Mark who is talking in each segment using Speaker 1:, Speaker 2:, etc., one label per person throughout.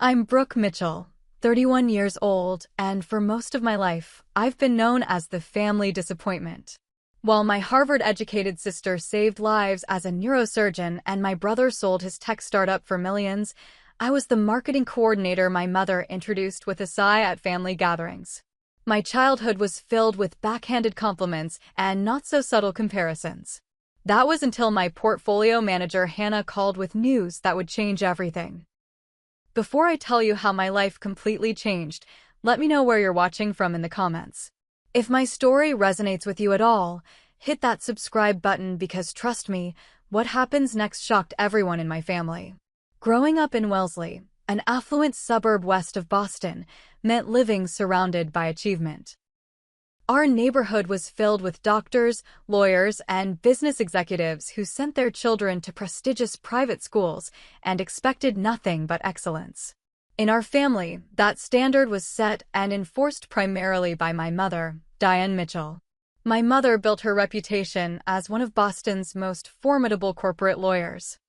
Speaker 1: I'm Brooke Mitchell, 31 years old, and for most of my life, I've been known as the family disappointment. While my Harvard-educated sister saved lives as a neurosurgeon and my brother sold his tech startup for millions, I was the marketing coordinator my mother introduced with a sigh at family gatherings. My childhood was filled with backhanded compliments and not-so-subtle comparisons. That was until my portfolio manager Hannah called with news that would change everything. Before I tell you how my life completely changed, let me know where you're watching from in the comments. If my story resonates with you at all, hit that subscribe button because trust me, what happens next shocked everyone in my family. Growing up in Wellesley, an affluent suburb west of Boston, meant living surrounded by achievement. Our neighborhood was filled with doctors, lawyers, and business executives who sent their children to prestigious private schools and expected nothing but excellence. In our family, that standard was set and enforced primarily by my mother, Diane Mitchell. My mother built her reputation as one of Boston's most formidable corporate lawyers.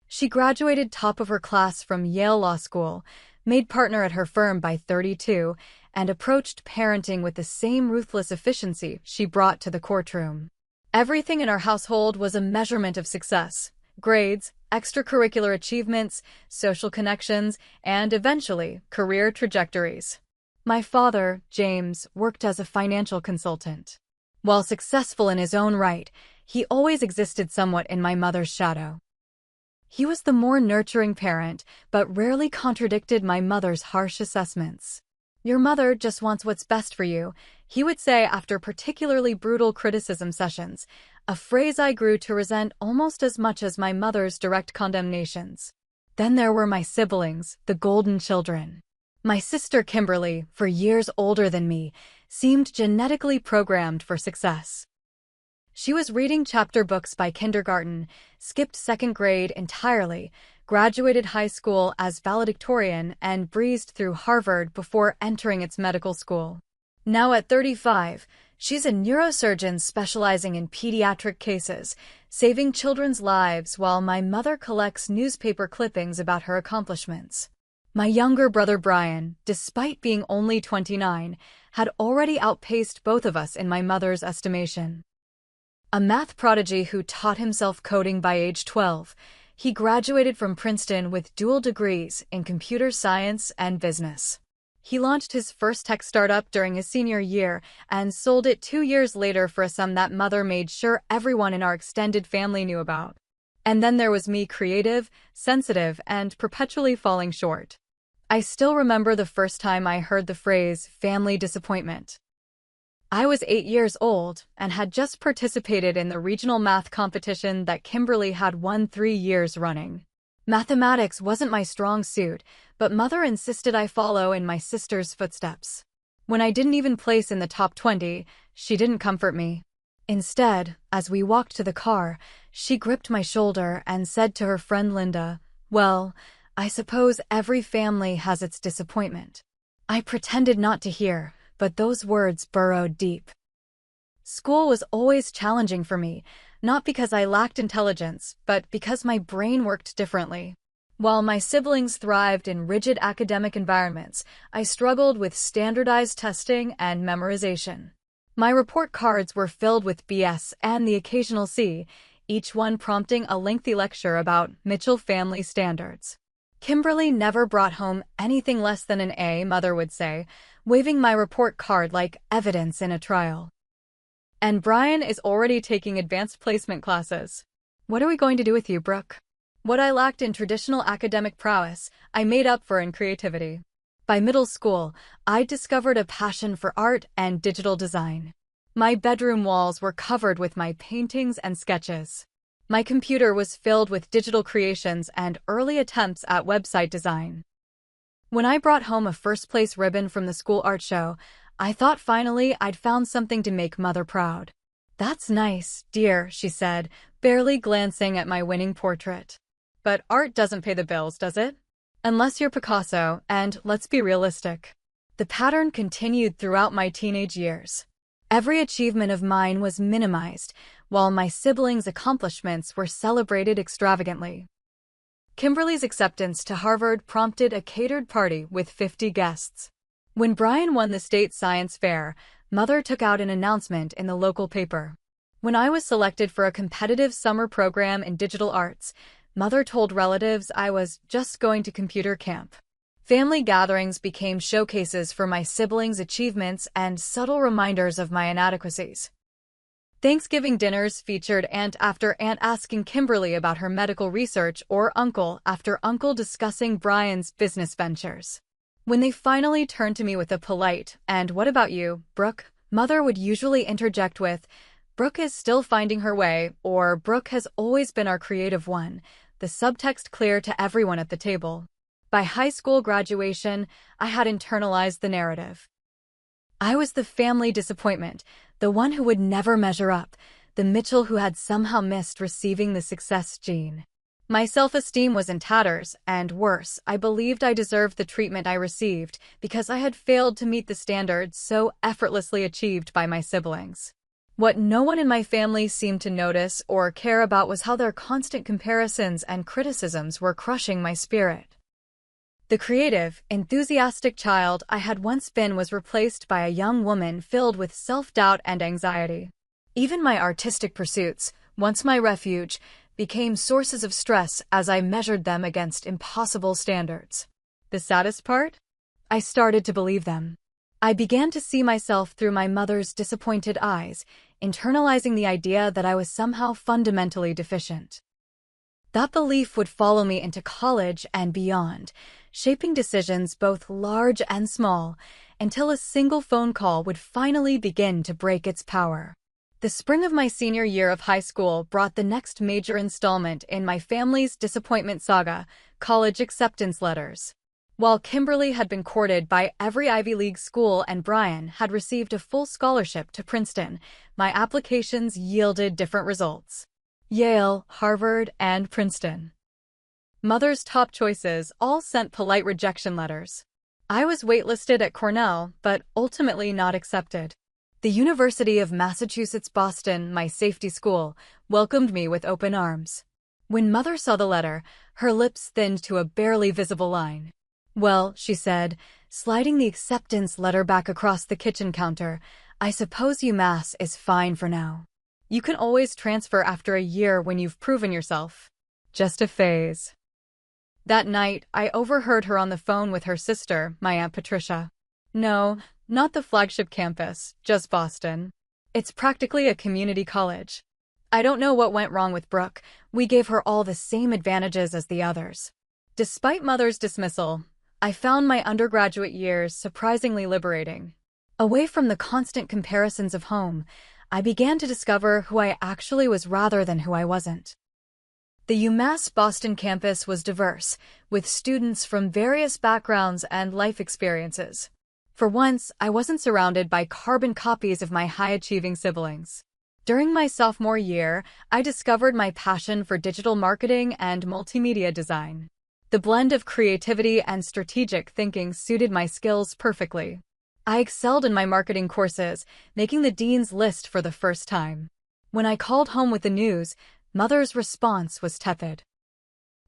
Speaker 1: She graduated top of her class from Yale Law School, made partner at her firm by 32, and approached parenting with the same ruthless efficiency she brought to the courtroom. Everything in our household was a measurement of success: grades, extracurricular achievements, social connections, and eventually, career trajectories. My father, James, worked as a financial consultant. While successful in his own right, he always existed somewhat in my mother's shadow. He was the more nurturing parent, but rarely contradicted my mother's harsh assessments. "Your mother just wants what's best for you," he would say after particularly brutal criticism sessions, a phrase I grew to resent almost as much as my mother's direct condemnations. Then there were my siblings, the golden children. My sister Kimberly, for years older than me, seemed genetically programmed for success. She was reading chapter books by kindergarten, skipped second grade entirely, graduated high school as valedictorian, and breezed through Harvard before entering its medical school. Now at 35, she's a neurosurgeon specializing in pediatric cases, saving children's lives while my mother collects newspaper clippings about her accomplishments. My younger brother Brian, despite being only 29, had already outpaced both of us in my mother's estimation. A math prodigy who taught himself coding by age 12, he graduated from Princeton with dual degrees in computer science and business. He launched his first tech startup during his senior year and sold it 2 years later for a sum that mother made sure everyone in our extended family knew about. And then there was me, creative, sensitive, and perpetually falling short. I still remember the first time I heard the phrase family disappointment. I was 8 years old and had just participated in the regional math competition that Kimberly had won 3 years running. Mathematics wasn't my strong suit, but mother insisted I follow in my sister's footsteps. When I didn't even place in the top 20, she didn't comfort me. Instead, as we walked to the car, she gripped my shoulder and said to her friend Linda, "Well, I suppose every family has its disappointment." I pretended not to hear, but those words burrowed deep. School was always challenging for me, not because I lacked intelligence, but because my brain worked differently. While my siblings thrived in rigid academic environments, I struggled with standardized testing and memorization. My report cards were filled with BS and the occasional C, each one prompting a lengthy lecture about Mitchell family standards. Kimberly never brought home anything less than an A, mother would say, waving my report card like evidence in a trial. And Brian is already taking advanced placement classes. What are we going to do with you, Brooke? What I lacked in traditional academic prowess, I made up for in creativity. By middle school, I discovered a passion for art and digital design. My bedroom walls were covered with my paintings and sketches. My computer was filled with digital creations and early attempts at website design. When I brought home a first-place ribbon from the school art show, I thought finally I'd found something to make mother proud. "That's nice, dear," she said, barely glancing at my winning portrait. But art doesn't pay the bills, does it? Unless you're Picasso, and let's be realistic. The pattern continued throughout my teenage years. Every achievement of mine was minimized, while my siblings' accomplishments were celebrated extravagantly. Kimberly's acceptance to Harvard prompted a catered party with 50 guests. When Brian won the state science fair, Mother took out an announcement in the local paper. When I was selected for a competitive summer program in digital arts, Mother told relatives I was just going to computer camp. Family gatherings became showcases for my siblings' achievements and subtle reminders of my inadequacies. Thanksgiving dinners featured aunt after aunt asking Kimberly about her medical research or uncle after uncle discussing Brian's business ventures. When they finally turned to me with a polite, "And what about you, Brooke?" Mother would usually interject with, "Brooke is still finding her way," or "Brooke has always been our creative one," the subtext clear to everyone at the table. By high school graduation, I had internalized the narrative. I was the family disappointment, the one who would never measure up, the Mitchell who had somehow missed receiving the success gene. My self-esteem was in tatters, and worse, I believed I deserved the treatment I received because I had failed to meet the standards so effortlessly achieved by my siblings. What no one in my family seemed to notice or care about was how their constant comparisons and criticisms were crushing my spirit. The creative, enthusiastic child I had once been was replaced by a young woman filled with self-doubt and anxiety. Even my artistic pursuits, once my refuge, became sources of stress as I measured them against impossible standards. The saddest part? I started to believe them. I began to see myself through my mother's disappointed eyes, internalizing the idea that I was somehow fundamentally deficient. That belief would follow me into college and beyond, shaping decisions both large and small, until a single phone call would finally begin to break its power. The spring of my senior year of high school brought the next major installment in my family's disappointment saga, college acceptance letters. While Kimberly had been courted by every Ivy League school and Brian had received a full scholarship to Princeton, my applications yielded different results. Yale, Harvard, and Princeton. Mother's top choices all sent polite rejection letters. I was waitlisted at Cornell, but ultimately not accepted. The University of Massachusetts Boston, my safety school, welcomed me with open arms. When Mother saw the letter, her lips thinned to a barely visible line. "Well," she said, sliding the acceptance letter back across the kitchen counter, "I suppose UMass is fine for now. You can always transfer after a year when you've proven yourself. Just a phase." That night, I overheard her on the phone with her sister, my Aunt Patricia. "No, not the flagship campus, just Boston. It's practically a community college. I don't know what went wrong with Brooke. We gave her all the same advantages as the others." Despite Mother's dismissal, I found my undergraduate years surprisingly liberating. Away from the constant comparisons of home, I began to discover who I actually was rather than who I wasn't. The UMass Boston campus was diverse, with students from various backgrounds and life experiences. For once, I wasn't surrounded by carbon copies of my high-achieving siblings. During my sophomore year, I discovered my passion for digital marketing and multimedia design. The blend of creativity and strategic thinking suited my skills perfectly. I excelled in my marketing courses, making the dean's list for the first time. When I called home with the news, Mother's response was tepid.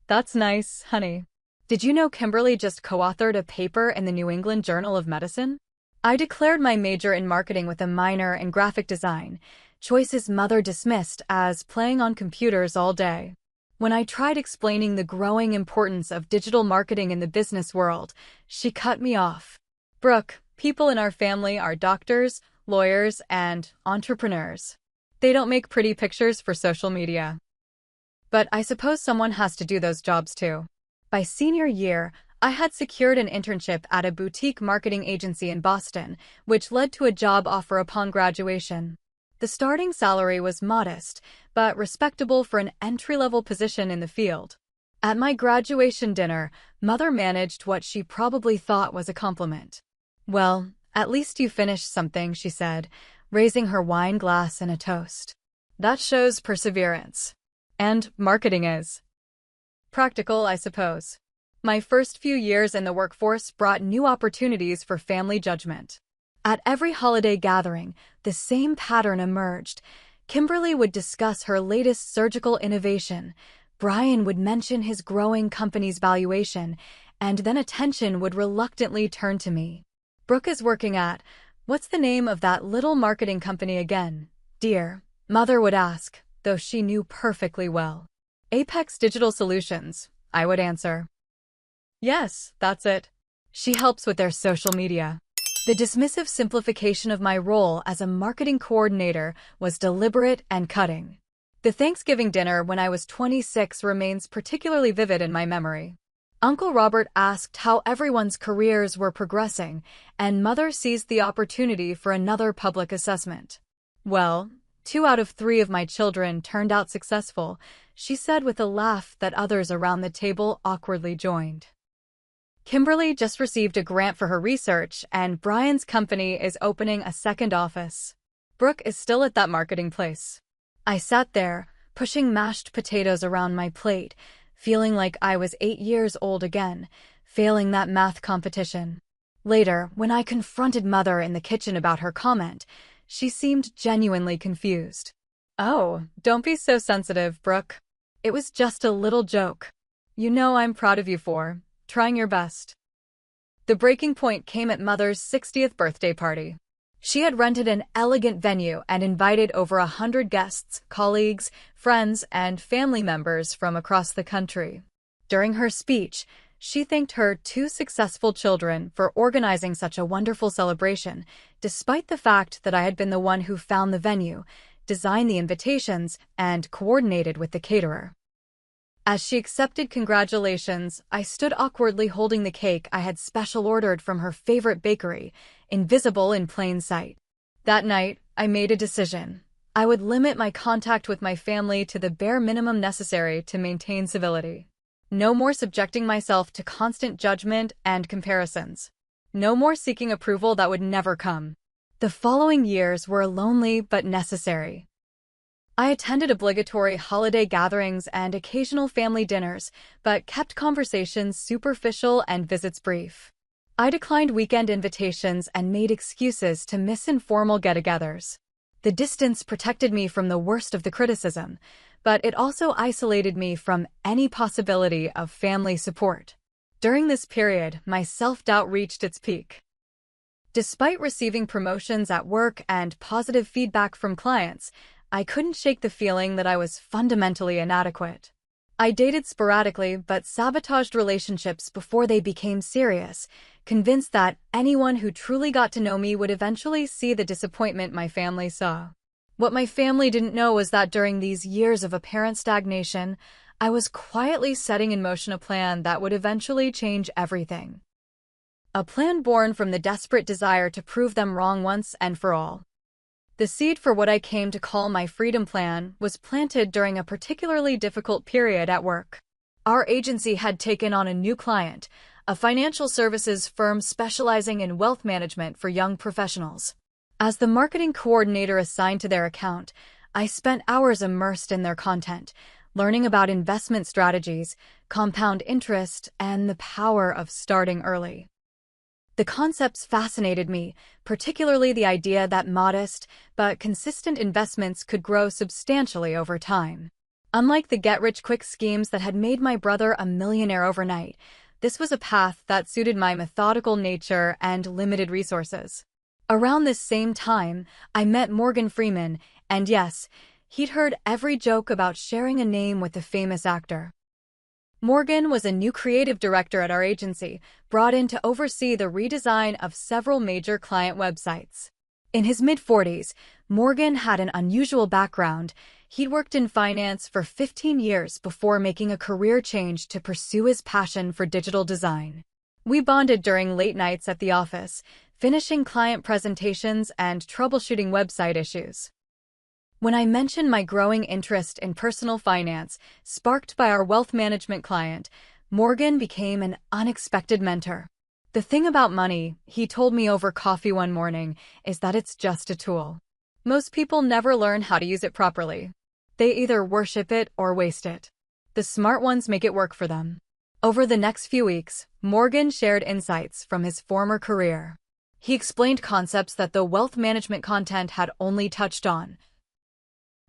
Speaker 1: "That's nice, honey. Did you know Kimberly just co-authored a paper in the New England Journal of Medicine?" I declared my major in marketing with a minor in graphic design, choices Mother dismissed as playing on computers all day. When I tried explaining the growing importance of digital marketing in the business world, she cut me off. "Brooke, people in our family are doctors, lawyers, and entrepreneurs. They don't make pretty pictures for social media. But I suppose someone has to do those jobs too." By senior year, I had secured an internship at a boutique marketing agency in Boston, which led to a job offer upon graduation. The starting salary was modest, but respectable for an entry-level position in the field. At my graduation dinner, Mother managed what she probably thought was a compliment. "Well, at least you finished something," she said, raising her wine glass in a toast. "That shows perseverance. And marketing is practical, I suppose." My first few years in the workforce brought new opportunities for family judgment. At every holiday gathering, the same pattern emerged. Kimberly would discuss her latest surgical innovation, Brian would mention his growing company's valuation, and then attention would reluctantly turn to me. "Brooke is working at, what's the name of that little marketing company again, dear?" Mother would ask, though she knew perfectly well. "Apex Digital Solutions," I would answer. "Yes, that's it. She helps with their social media." The dismissive simplification of my role as a marketing coordinator was deliberate and cutting. The Thanksgiving dinner when I was 26 remains particularly vivid in my memory. Uncle Robert asked how everyone's careers were progressing, and Mother seized the opportunity for another public assessment. "Well, 2 out of 3 of my children turned out successful," she said with a laugh that others around the table awkwardly joined. "Kimberly just received a grant for her research, and Brian's company is opening a second office. Brooke is still at that marketing place." I sat there, pushing mashed potatoes around my plate, feeling like I was 8 years old again, failing that math competition. Later, when I confronted Mother in the kitchen about her comment, she seemed genuinely confused. "Oh, don't be so sensitive, Brooke. It was just a little joke. You know I'm proud of you for trying your best." The breaking point came at Mother's 60th birthday party. She had rented an elegant venue and invited over 100 guests, colleagues, friends, and family members from across the country. During her speech, she thanked her 2 successful children for organizing such a wonderful celebration, despite the fact that I had been the one who found the venue, designed the invitations, and coordinated with the caterer. As she accepted congratulations, I stood awkwardly holding the cake I had special ordered from her favorite bakery, invisible in plain sight. That night, I made a decision. I would limit my contact with my family to the bare minimum necessary to maintain civility. No more subjecting myself to constant judgment and comparisons. No more seeking approval that would never come. The following years were lonely but necessary. I attended obligatory holiday gatherings and occasional family dinners, but kept conversations superficial and visits brief. I declined weekend invitations and made excuses to miss informal get-togethers. The distance protected me from the worst of the criticism, but it also isolated me from any possibility of family support. During this period, my self-doubt reached its peak. Despite receiving promotions at work and positive feedback from clients, I couldn't shake the feeling that I was fundamentally inadequate. I dated sporadically but sabotaged relationships before they became serious, convinced that anyone who truly got to know me would eventually see the disappointment my family saw. What my family didn't know was that during these years of apparent stagnation, I was quietly setting in motion a plan that would eventually change everything. A plan born from the desperate desire to prove them wrong once and for all. The seed for what I came to call my freedom plan was planted during a particularly difficult period at work. Our agency had taken on a new client, a financial services firm specializing in wealth management for young professionals. As the marketing coordinator assigned to their account, I spent hours immersed in their content, learning about investment strategies, compound interest, and the power of starting early. The concepts fascinated me, particularly the idea that modest but consistent investments could grow substantially over time. Unlike the get-rich-quick schemes that had made my brother a millionaire overnight, this was a path that suited my methodical nature and limited resources. Around this same time, I met Morgan Freeman, and yes, he'd heard every joke about sharing a name with a famous actor. Morgan was a new creative director at our agency, brought in to oversee the redesign of several major client websites. In his mid-40s, Morgan had an unusual background. He'd worked in finance for 15 years before making a career change to pursue his passion for digital design. We bonded during late nights at the office, finishing client presentations and troubleshooting website issues. When I mentioned my growing interest in personal finance, sparked by our wealth management client, Morgan became an unexpected mentor. "The thing about money," he told me over coffee one morning, "is that it's just a tool. Most people never learn how to use it properly. They either worship it or waste it. The smart ones make it work for them." Over the next few weeks, Morgan shared insights from his former career. He explained concepts that the wealth management content had only touched on.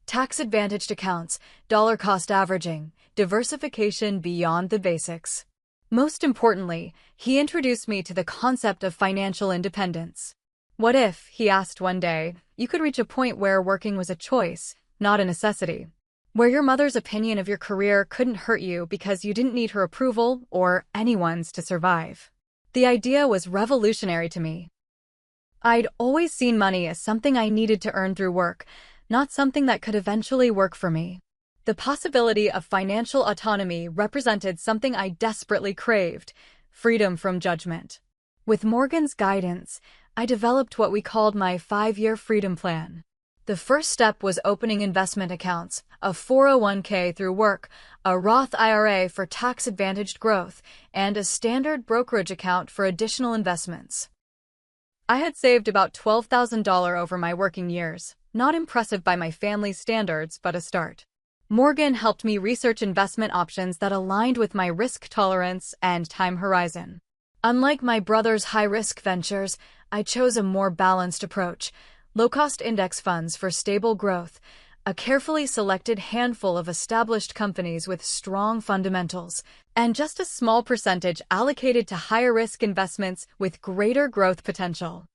Speaker 1: tax-advantaged accounts, dollar cost averaging, diversification beyond the basics. Most importantly, he introduced me to the concept of financial independence. What if, he asked one day, you could reach a point where working was a choice, not a necessity? Where your mother's opinion of your career couldn't hurt you because you didn't need her approval or anyone's to survive. The idea was revolutionary to me. I'd always seen money as something I needed to earn through work, not something that could eventually work for me. The possibility of financial autonomy represented something I desperately craved: freedom from judgment. With Morgan's guidance, I developed what we called my 5-year freedom plan. The first step was opening investment accounts, a 401k through work, a Roth IRA for tax-advantaged growth, and a standard brokerage account for additional investments. I had saved about $12,000 over my working years, not impressive by my family's standards, but a start. Morgan helped me research investment options that aligned with my risk tolerance and time horizon. Unlike my brother's high-risk ventures, I chose a more balanced approach: low-cost index funds for stable growth, a carefully selected handful of established companies with strong fundamentals, and just a small percentage allocated to higher-risk investments with greater growth potential.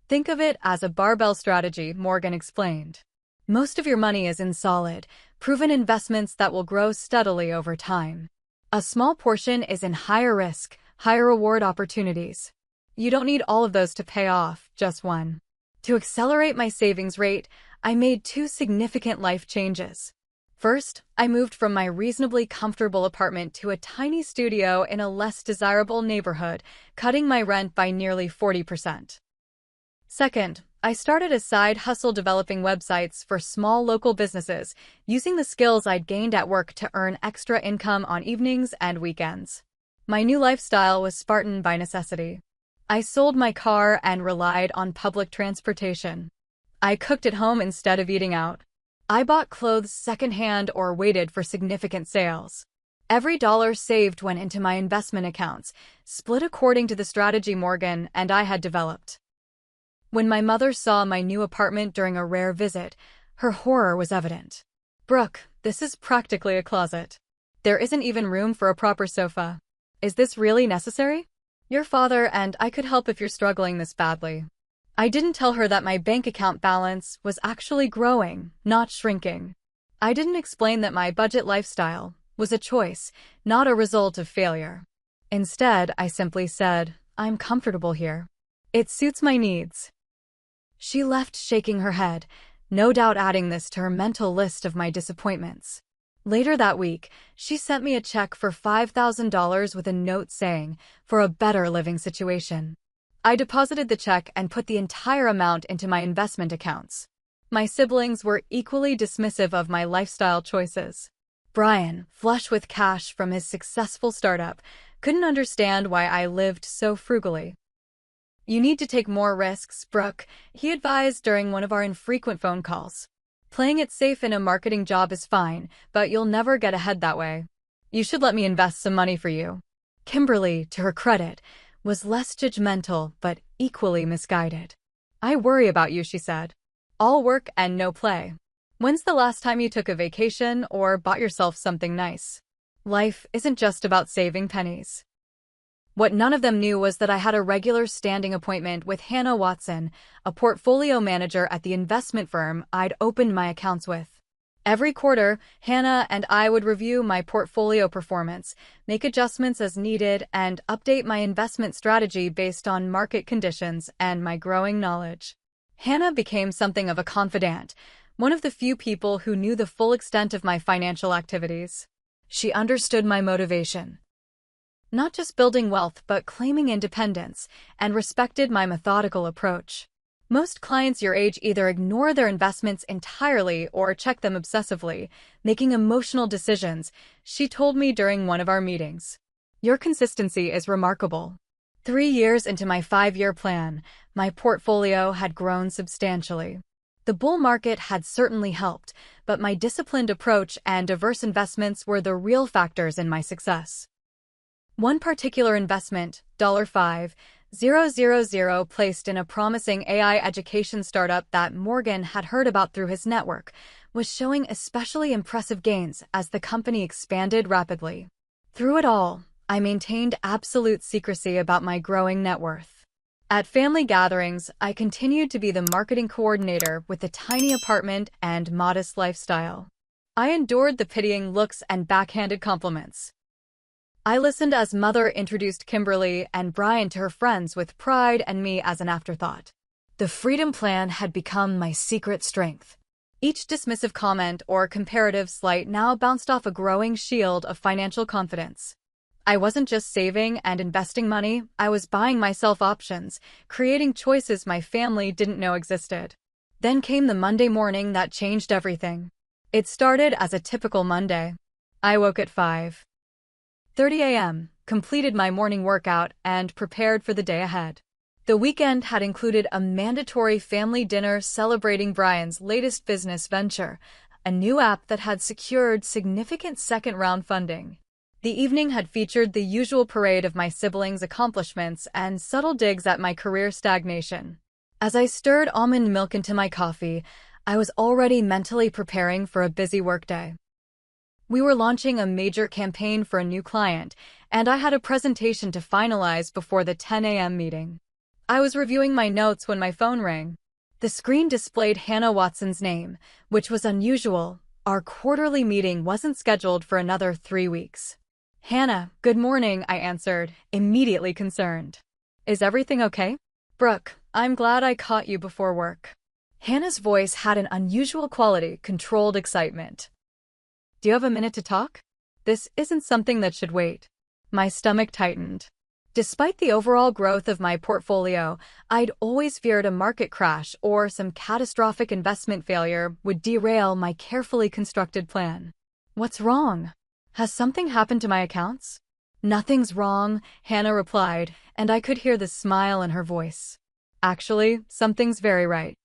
Speaker 1: Think of it as a barbell strategy, Morgan explained. Most of your money is in solid, proven investments that will grow steadily over time. A small portion is in higher risk, higher reward opportunities. You don't need all of those to pay off, just one. To accelerate my savings rate, I made 2 significant life changes. First, I moved from my reasonably comfortable apartment to a tiny studio in a less desirable neighborhood, cutting my rent by nearly 40%. Second, I started a side hustle developing websites for small local businesses, using the skills I'd gained at work to earn extra income on evenings and weekends. My new lifestyle was Spartan by necessity. I sold my car and relied on public transportation. I cooked at home instead of eating out. I bought clothes secondhand or waited for significant sales. Every dollar saved went into my investment accounts, split according to the strategy Morgan and I had developed. When my mother saw my new apartment during a rare visit, her horror was evident. "Brooke, this is practically a closet. There isn't even room for a proper sofa. Is this really necessary? Your father and I could help if you're struggling this badly." I didn't tell her that my bank account balance was actually growing, not shrinking. I didn't explain that my budget lifestyle was a choice, not a result of failure. Instead, I simply said, "I'm comfortable here. It suits my needs." She left shaking her head, no doubt adding this to her mental list of my disappointments. Later that week, she sent me a check for $5,000 with a note saying, "For a better living situation." I deposited the check and put the entire amount into my investment accounts. My siblings were equally dismissive of my lifestyle choices. Brian, flush with cash from his successful startup, couldn't understand why I lived so frugally. "You need to take more risks, Brooke," he advised during one of our infrequent phone calls. "Playing it safe in a marketing job is fine, but you'll never get ahead that way. You should let me invest some money for you." Kimberly, to her credit, was less judgmental but equally misguided. "I worry about you," she said. "All work and no play. When's the last time you took a vacation or bought yourself something nice? Life isn't just about saving pennies." What none of them knew was that I had a regular standing appointment with Hannah Watson, a portfolio manager at the investment firm I'd opened my accounts with. Every quarter, Hannah and I would review my portfolio performance, make adjustments as needed, and update my investment strategy based on market conditions and my growing knowledge. Hannah became something of a confidant, one of the few people who knew the full extent of my financial activities. She understood my motivation. Not just building wealth, but claiming independence, and respected my methodical approach. Most clients your age either ignore their investments entirely or check them obsessively, making emotional decisions, she told me during one of our meetings. "Your consistency is remarkable." 3 years into my 5-year plan, my portfolio had grown substantially. The bull market had certainly helped, but my disciplined approach and diverse investments were the real factors in my success. One particular investment, $5,000 placed in a promising AI education startup that Morgan had heard about through his network, was showing especially impressive gains as the company expanded rapidly. Through it all, I maintained absolute secrecy about my growing net worth. At family gatherings, I continued to be the marketing coordinator with a tiny apartment and modest lifestyle. I endured the pitying looks and backhanded compliments. I listened as Mother introduced Kimberly and Brian to her friends with pride and me as an afterthought. The Freedom Plan had become my secret strength. Each dismissive comment or comparative slight now bounced off a growing shield of financial confidence. I wasn't just saving and investing money, I was buying myself options, creating choices my family didn't know existed. Then came the Monday morning that changed everything. It started as a typical Monday. I woke at 5:30 a.m., completed my morning workout, and prepared for the day ahead. The weekend had included a mandatory family dinner celebrating Brian's latest business venture, a new app that had secured significant second-round funding. The evening had featured the usual parade of my siblings' accomplishments and subtle digs at my career stagnation. As I stirred almond milk into my coffee, I was already mentally preparing for a busy workday. We were launching a major campaign for a new client, and I had a presentation to finalize before the 10 a.m. meeting. I was reviewing my notes when my phone rang. The screen displayed Hannah Watson's name, which was unusual. Our quarterly meeting wasn't scheduled for another 3 weeks. "Hannah, good morning," I answered, immediately concerned. "Is everything okay?" "Brooke, I'm glad I caught you before work." Hannah's voice had an unusual quality, controlled excitement. "Do you have a minute to talk? This isn't something that should wait." My stomach tightened. Despite the overall growth of my portfolio, I'd always feared a market crash or some catastrophic investment failure would derail my carefully constructed plan. "What's wrong? Has something happened to my accounts?" "Nothing's wrong," Hannah replied, and I could hear the smile in her voice. "Actually, something's very right.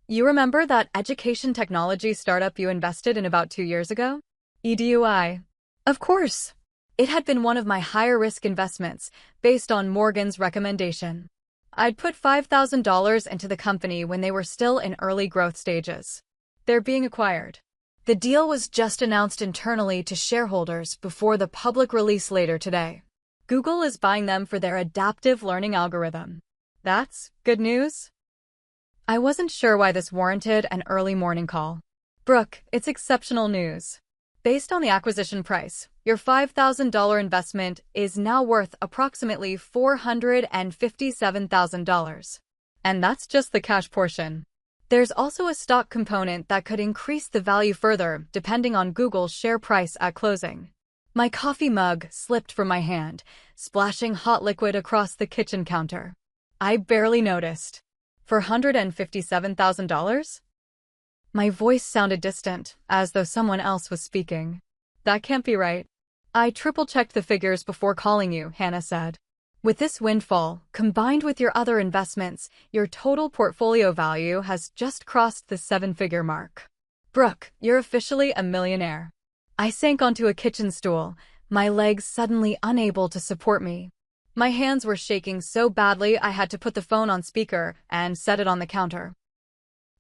Speaker 1: You remember that education technology startup you invested in about 2 years ago? EDUI. Of course. It had been one of my higher-risk investments, based on Morgan's recommendation. I'd put $5,000 into the company when they were still in early growth stages. They're being acquired. The deal was just announced internally to shareholders before the public release later today. Google is buying them for their adaptive learning algorithm. That's good news?" I wasn't sure why this warranted an early morning call. "Brooke, it's exceptional news. Based on the acquisition price, your $5,000 investment is now worth approximately $457,000. And that's just the cash portion. There's also a stock component that could increase the value further depending on Google's share price at closing." My coffee mug slipped from my hand, splashing hot liquid across the kitchen counter. I barely noticed. $457,000? My voice sounded distant, as though someone else was speaking. "That can't be right." "I triple-checked the figures before calling you," Hannah said. "With this windfall, combined with your other investments, your total portfolio value has just crossed the 7-figure mark. Brooke, you're officially a millionaire." I sank onto a kitchen stool, my legs suddenly unable to support me. My hands were shaking so badly I had to put the phone on speaker and set it on the counter.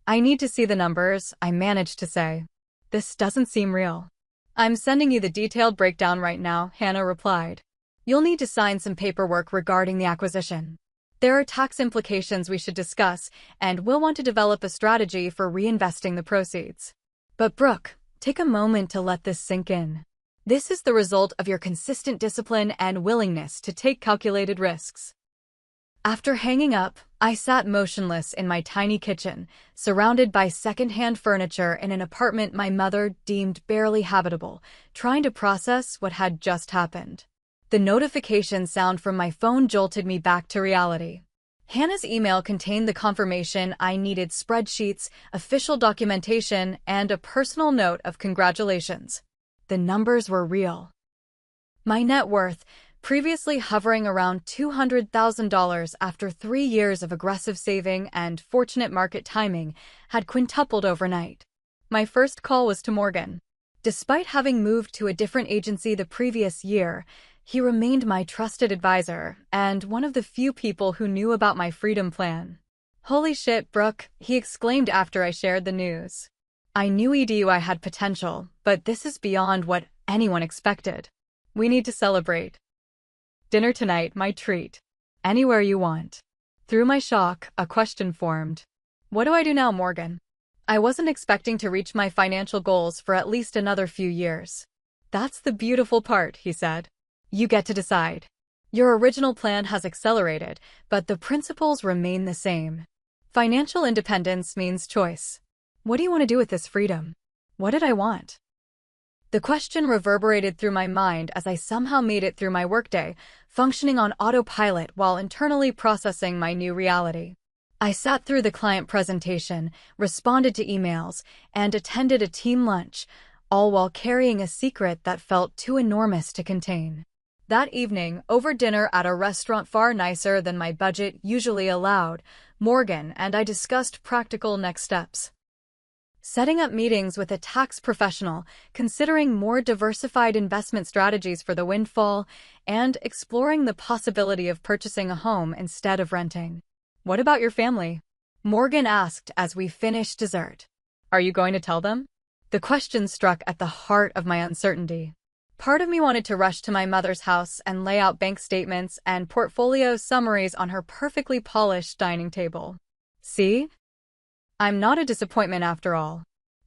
Speaker 1: "I need to see the numbers," I managed to say. "This doesn't seem real." "I'm sending you the detailed breakdown right now," Hannah replied. "You'll need to sign some paperwork regarding the acquisition. There are tax implications we should discuss, and we'll want to develop a strategy for reinvesting the proceeds. But Brooke, take a moment to let this sink in. This is the result of your consistent discipline and willingness to take calculated risks." After hanging up, I sat motionless in my tiny kitchen, surrounded by second-hand furniture in an apartment my mother deemed barely habitable, trying to process what had just happened. The notification sound from my phone jolted me back to reality. Hannah's email contained the confirmation I needed: spreadsheets, official documentation, and a personal note of congratulations. The numbers were real. My net worth, previously hovering around $200,000 after 3 years of aggressive saving and fortunate market timing, had quintupled overnight. My first call was to Morgan. Despite having moved to a different agency the previous year, he remained my trusted advisor and one of the few people who knew about my freedom plan. "Holy shit, Brooke," he exclaimed after I shared the news. I knew I had potential, but this is beyond what anyone expected. We need to celebrate. Dinner tonight, my treat. Anywhere you want. Through my shock, a question formed. What do I do now, Morgan? I wasn't expecting to reach my financial goals for at least another few years. That's the beautiful part, he said. You get to decide. Your original plan has accelerated, but the principles remain the same. Financial independence means choice. What do you want to do with this freedom? What did I want? The question reverberated through my mind as I somehow made it through my workday, functioning on autopilot while internally processing my new reality. I sat through the client presentation, responded to emails, and attended a team lunch, all while carrying a secret that felt too enormous to contain. That evening, over dinner at a restaurant far nicer than my budget usually allowed, Morgan and I discussed practical next steps. Setting up meetings with a tax professional, considering more diversified investment strategies for the windfall, and exploring the possibility of purchasing a home instead of renting. What about your family? Morgan asked as we finished dessert. Are you going to tell them? The question struck at the heart of my uncertainty. Part of me wanted to rush to my mother's house and lay out bank statements and portfolio summaries on her perfectly polished dining table. See? I'm not a disappointment after all.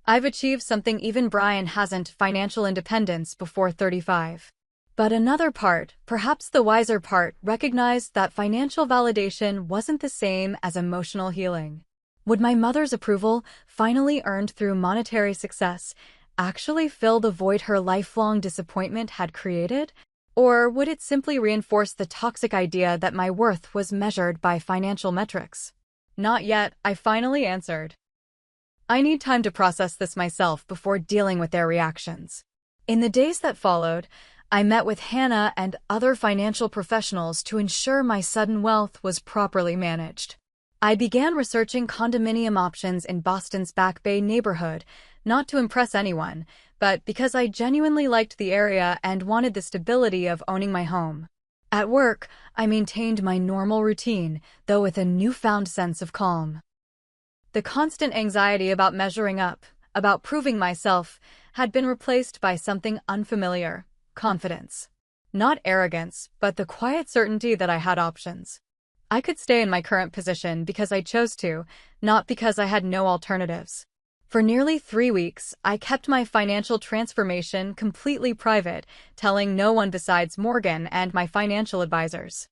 Speaker 1: I've achieved something even Brian hasn't: financial independence before 35. But another part, perhaps the wiser part, recognized that financial validation wasn't the same as emotional healing. Would my mother's approval, finally earned through monetary success, actually fill the void her lifelong disappointment had created? Or would it simply reinforce the toxic idea that my worth was measured by financial metrics? Not yet, I finally answered. I need time to process this myself before dealing with their reactions. In the days that followed, I met with Hannah and other financial professionals to ensure my sudden wealth was properly managed. I began researching condominium options in Boston's Back Bay neighborhood, not to impress anyone, but because I genuinely liked the area and wanted the stability of owning my home. At work, I maintained my normal routine, though with a newfound sense of calm. The constant anxiety about measuring up, about proving myself, had been replaced by something unfamiliar: confidence. Not arrogance, but the quiet certainty that I had options. I could stay in my current position because I chose to, not because I had no alternatives. For nearly 3 weeks, I kept my financial transformation completely private, telling no one besides Morgan and my financial advisors.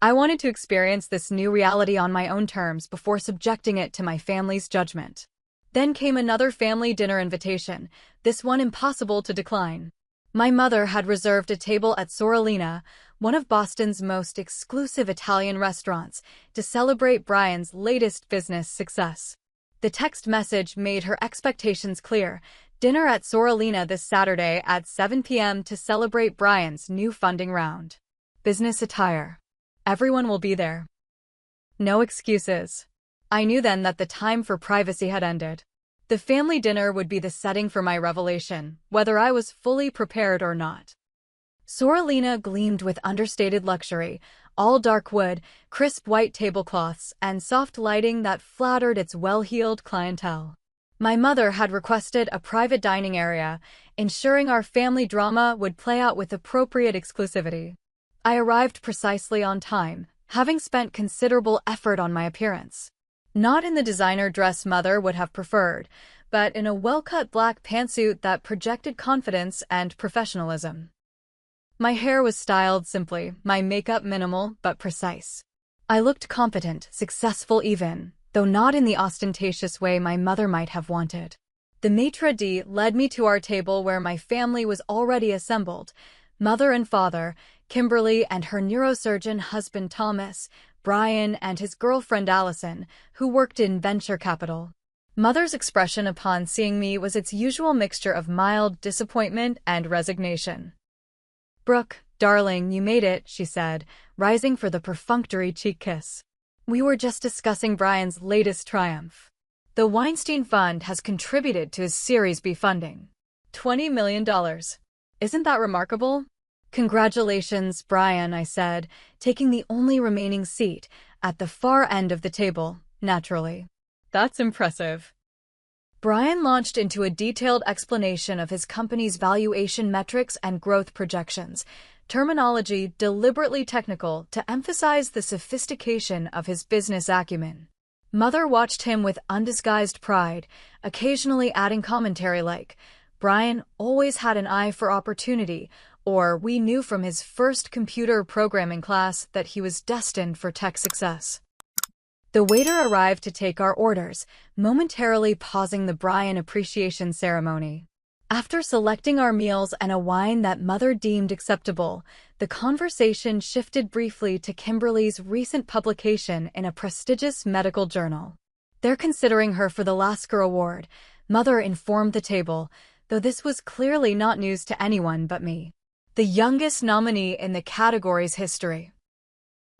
Speaker 1: I wanted to experience this new reality on my own terms before subjecting it to my family's judgment. Then came another family dinner invitation, this one impossible to decline. My mother had reserved a table at Sorellina, one of Boston's most exclusive Italian restaurants, to celebrate Brian's latest business success. The text message made her expectations clear: dinner at Sorellina this Saturday at 7 p.m. to celebrate Brian's new funding round. Business attire. Everyone will be there. No excuses. I knew then that the time for privacy had ended. The family dinner would be the setting for my revelation, whether I was fully prepared or not. Sorellina gleamed with understated luxury, all dark wood, crisp white tablecloths, and soft lighting that flattered its well-heeled clientele. My mother had requested a private dining area, ensuring our family drama would play out with appropriate exclusivity. I arrived precisely on time, having spent considerable effort on my appearance. Not in the designer dress mother would have preferred, but in a well-cut black pantsuit that projected confidence and professionalism. My hair was styled simply, my makeup minimal but precise. I looked competent, successful even, though not in the ostentatious way my mother might have wanted. The maitre d' led me to our table where my family was already assembled: mother and father, Kimberly and her neurosurgeon husband Thomas, Brian and his girlfriend Allison, who worked in venture capital. Mother's expression upon seeing me was its usual mixture of mild disappointment and resignation. "Brooke, darling, you made it," she said, rising for the perfunctory cheek kiss. "We were just discussing Brian's latest triumph. The Weinstein Fund has contributed to his Series B funding. $20 million. Isn't that remarkable?" "Congratulations, Brian," I said, taking the only remaining seat, at the far end of the table, naturally. "That's impressive." Brian launched into a detailed explanation of his company's valuation metrics and growth projections, terminology deliberately technical to emphasize the sophistication of his business acumen. Mother watched him with undisguised pride, occasionally adding commentary like, "Brian always had an eye for opportunity," or "We knew from his first computer programming class that he was destined for tech success." The waiter arrived to take our orders, momentarily pausing the Brian appreciation ceremony. After selecting our meals and a wine that Mother deemed acceptable, the conversation shifted briefly to Kimberly's recent publication in a prestigious medical journal. "They're considering her for the Lasker Award," Mother informed the table, though this was clearly not news to anyone but me. "The youngest nominee in the category's history."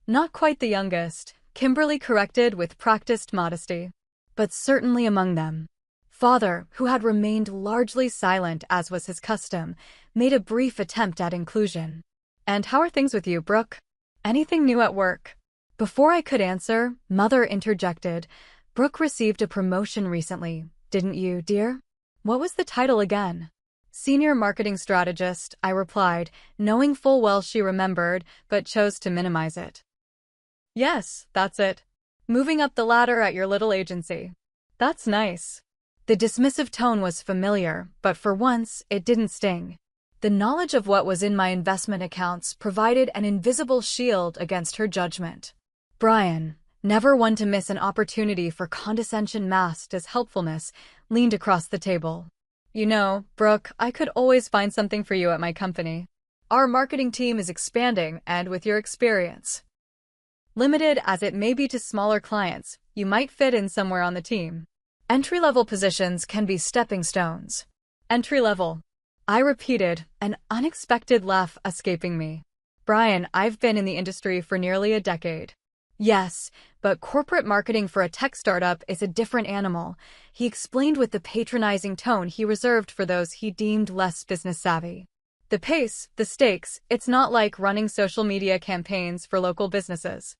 Speaker 1: "Not quite the youngest," Kimberly corrected with practiced modesty, "but certainly among them." Father, who had remained largely silent as was his custom, made a brief attempt at inclusion. "And how are things with you, Brooke? Anything new at work?" Before I could answer, Mother interjected, "Brooke received a promotion recently, didn't you, dear?" "What was the title again?" "Senior Marketing Strategist," I replied, knowing full well she remembered, but chose to minimize it. "Yes, that's it. Moving up the ladder at your little agency." "That's nice." The dismissive tone was familiar, but for once, it didn't sting. The knowledge of what was in my investment accounts provided an invisible shield against her judgment. Brian, never one to miss an opportunity for condescension masked as helpfulness, leaned across the table. "You know, Brooke, I could always find something for you at my company. Our marketing team is expanding, and with your experience, limited as it may be to smaller clients, you might fit in somewhere on the team. Entry-level positions can be stepping stones." "Entry-level," I repeated, an unexpected laugh escaping me. "Brian, I've been in the industry for nearly a decade." "Yes, but corporate marketing for a tech startup is a different animal," he explained with the patronizing tone he reserved for those he deemed less business-savvy. "The pace, the stakes, it's not like running social media campaigns for local businesses."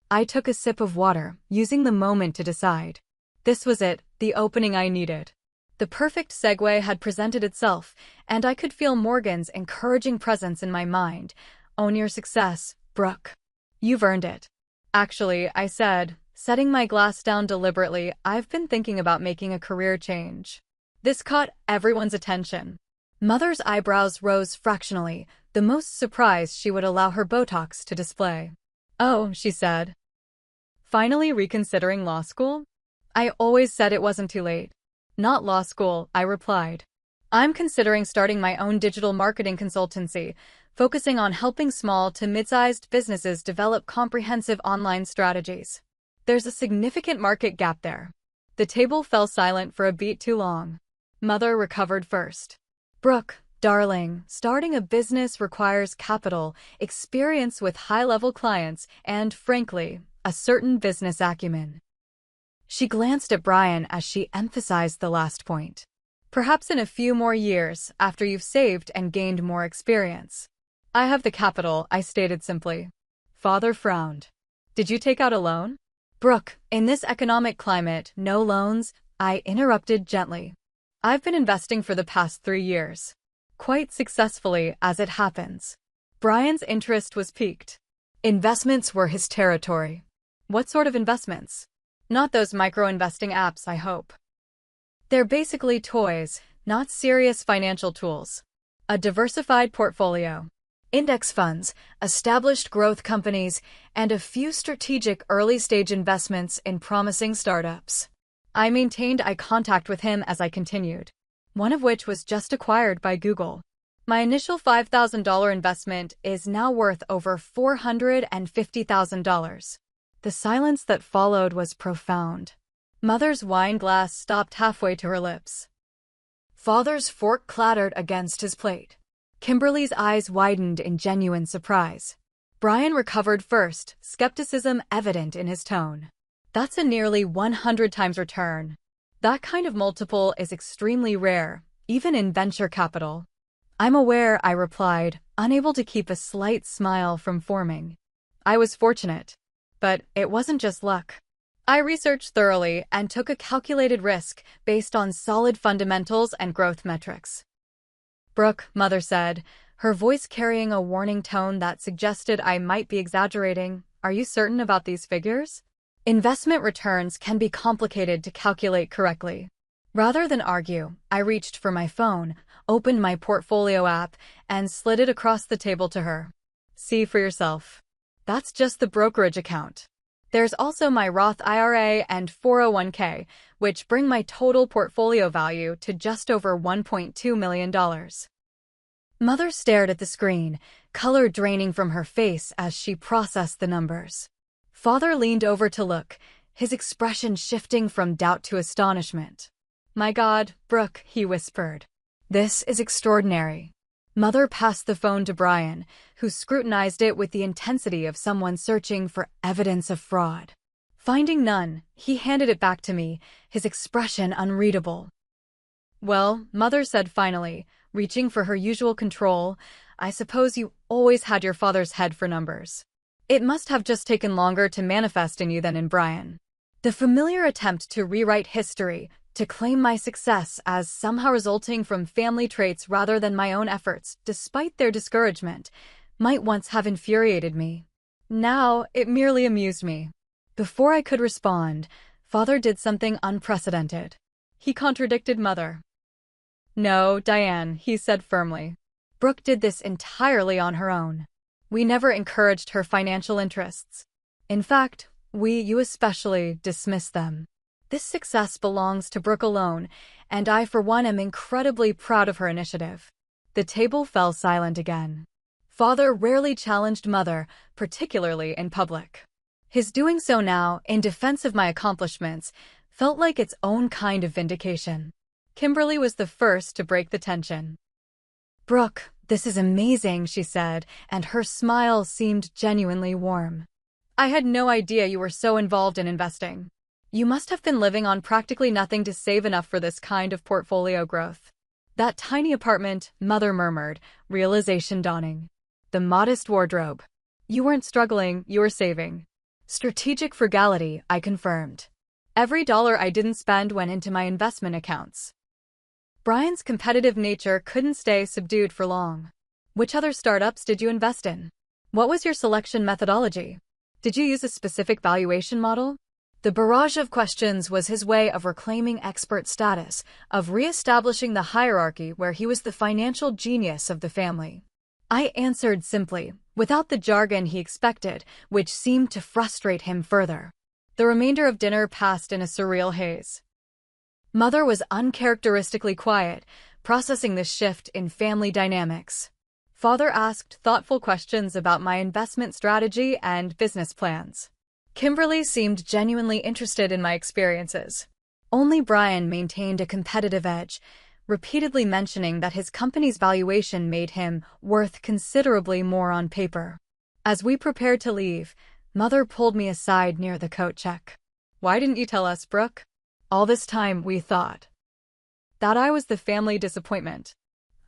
Speaker 1: I took a sip of water, using the moment to decide. This was it, the opening I needed. The perfect segue had presented itself, and I could feel Morgan's encouraging presence in my mind. "Own your success, Brooke. You've earned it." "Actually," I said, setting my glass down deliberately, "I've been thinking about making a career change." This caught everyone's attention. Mother's eyebrows rose fractionally, the most surprised she would allow her Botox to display. "Oh," she said. "Finally reconsidering law school?" I always said it wasn't too late. "Not law school," I replied. "I'm considering starting my own digital marketing consultancy, focusing on helping small to mid-sized businesses develop comprehensive online strategies. There's a significant market gap there." The table fell silent for a beat too long. Mother recovered first. "Brooke, darling, starting a business requires capital, experience with high-level clients, and, frankly, a certain business acumen." She glanced at Brian as she emphasized the last point. "Perhaps in a few more years, after you've saved and gained more experience." "I have the capital," I stated simply. Father frowned. "Did you take out a loan?" "Brooke, in this economic climate, no loans," I interrupted gently. "I've been investing for the past 3 years. Quite successfully, as it happens." Brian's interest was piqued. Investments were his territory. "What sort of investments?" "Not those micro-investing apps, I hope. They're basically toys, not serious financial tools. A diversified portfolio. Index funds, established growth companies, and a few strategic early-stage investments in promising startups." I maintained eye contact with him as I continued. "One of which was just acquired by Google. My initial $5,000 investment is now worth over $450,000. The silence that followed was profound. Mother's wine glass stopped halfway to her lips. Father's fork clattered against his plate. Kimberly's eyes widened in genuine surprise. Brian recovered first, skepticism evident in his tone. "That's a nearly 100 times return. That kind of multiple is extremely rare, even in venture capital." "I'm aware," I replied, unable to keep a slight smile from forming. "I was fortunate. But it wasn't just luck. I researched thoroughly and took a calculated risk based on solid fundamentals and growth metrics. Brooke, Mother said, her voice carrying a warning tone that suggested I might be exaggerating, are you certain about these figures? Investment returns can be complicated to calculate correctly. Rather than argue, I reached for my phone, opened my portfolio app, and slid it across the table to her. See for yourself. That's just the brokerage account. There's also my Roth IRA and 401k, which bring my total portfolio value to just over $1.2 million. Mother stared at the screen, color draining from her face as she processed the numbers. Father leaned over to look, his expression shifting from doubt to astonishment. My God, Brooke, he whispered. This is extraordinary. Mother passed the phone to Brian, who scrutinized it with the intensity of someone searching for evidence of fraud. Finding none, he handed it back to me, his expression unreadable. Well, Mother said finally, reaching for her usual control, I suppose you always had your father's head for numbers. It must have just taken longer to manifest in you than in Brian. The familiar attempt to rewrite history, to claim my success as somehow resulting from family traits rather than my own efforts, despite their discouragement, might once have infuriated me. Now, it merely amused me. Before I could respond, Father did something unprecedented. He contradicted Mother. No, Diane, he said firmly. Brooke did this entirely on her own. We never encouraged her financial interests. In fact, you especially, dismissed them. This success belongs to Brooke alone, and I for one am incredibly proud of her initiative. The table fell silent again. Father rarely challenged Mother, particularly in public. His doing so now, in defense of my accomplishments, felt like its own kind of vindication. Kimberly was the first to break the tension. Brooke, this is amazing, she said, and her smile seemed genuinely warm. I had no idea you were so involved in investing. You must have been living on practically nothing to save enough for this kind of portfolio growth. That tiny apartment, Mother murmured, realization dawning. The modest wardrobe. You weren't struggling, you were saving. Strategic frugality, I confirmed. Every dollar I didn't spend went into my investment accounts. Brian's competitive nature couldn't stay subdued for long. Which other startups did you invest in? What was your selection methodology? Did you use a specific valuation model? The barrage of questions was his way of reclaiming expert status, of re-establishing the hierarchy where he was the financial genius of the family. I answered simply, without the jargon he expected, which seemed to frustrate him further. The remainder of dinner passed in a surreal haze. Mother was uncharacteristically quiet, processing the shift in family dynamics. Father asked thoughtful questions about my investment strategy and business plans. Kimberly seemed genuinely interested in my experiences. Only Brian maintained a competitive edge, repeatedly mentioning that his company's valuation made him worth considerably more on paper. As we prepared to leave, Mother pulled me aside near the coat check. Why didn't you tell us, Brooke? All this time we thought that I was the family disappointment.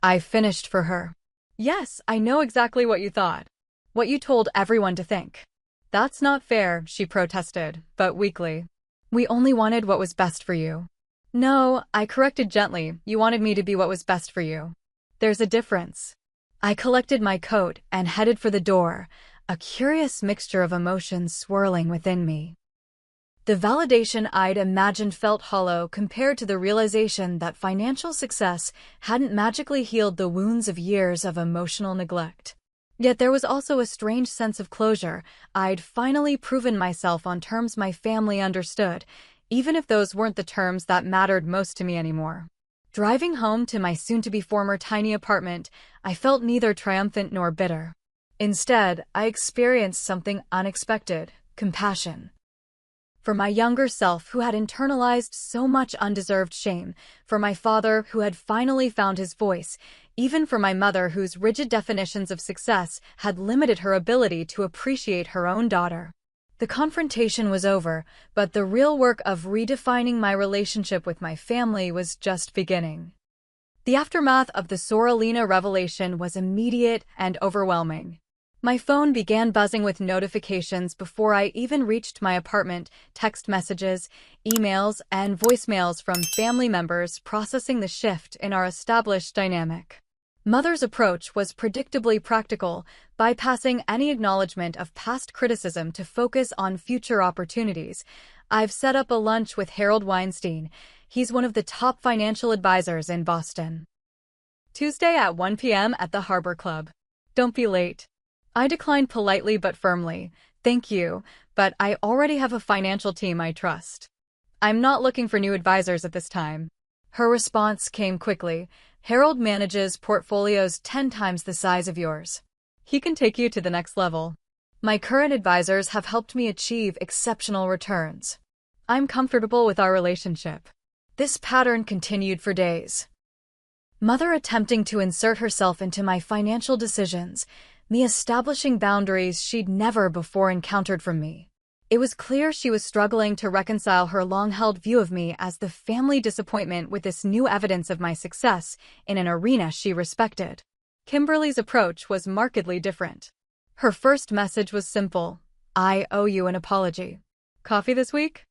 Speaker 1: I finished for her. Yes, I know exactly what you thought. What you told everyone to think. That's not fair, she protested, but weakly. We only wanted what was best for you. No, I corrected gently, you wanted me to be what was best for you. There's a difference. I collected my coat and headed for the door, a curious mixture of emotions swirling within me. The validation I'd imagined felt hollow compared to the realization that financial success hadn't magically healed the wounds of years of emotional neglect. Yet there was also a strange sense of closure. I'd finally proven myself on terms my family understood, even if those weren't the terms that mattered most to me anymore. Driving home to my soon-to-be former tiny apartment, I felt neither triumphant nor bitter. Instead, I experienced something unexpected: compassion. For my younger self who had internalized so much undeserved shame, for my father who had finally found his voice, even for my mother whose rigid definitions of success had limited her ability to appreciate her own daughter. The confrontation was over, but the real work of redefining my relationship with my family was just beginning. The aftermath of the Soralina revelation was immediate and overwhelming. My phone began buzzing with notifications before I even reached my apartment, text messages, emails, and voicemails from family members processing the shift in our established dynamic. Mother's approach was predictably practical, bypassing any acknowledgement of past criticism to focus on future opportunities. I've set up a lunch with Harold Weinstein. He's one of the top financial advisors in Boston. Tuesday at 1 p.m. at the Harbor Club. Don't be late. I declined politely but firmly. Thank you, but I already have a financial team I trust. I'm not looking for new advisors at this time. Her response came quickly. Harold manages portfolios 10 times the size of yours. He can take you to the next level. My current advisors have helped me achieve exceptional returns. I'm comfortable with our relationship. This pattern continued for days. Mother attempting to insert herself into my financial decisions, me establishing boundaries she'd never before encountered from me. It was clear she was struggling to reconcile her long-held view of me as the family disappointment with this new evidence of my success in an arena she respected. Kimberly's approach was markedly different. Her first message was simple: I owe you an apology. Coffee this week?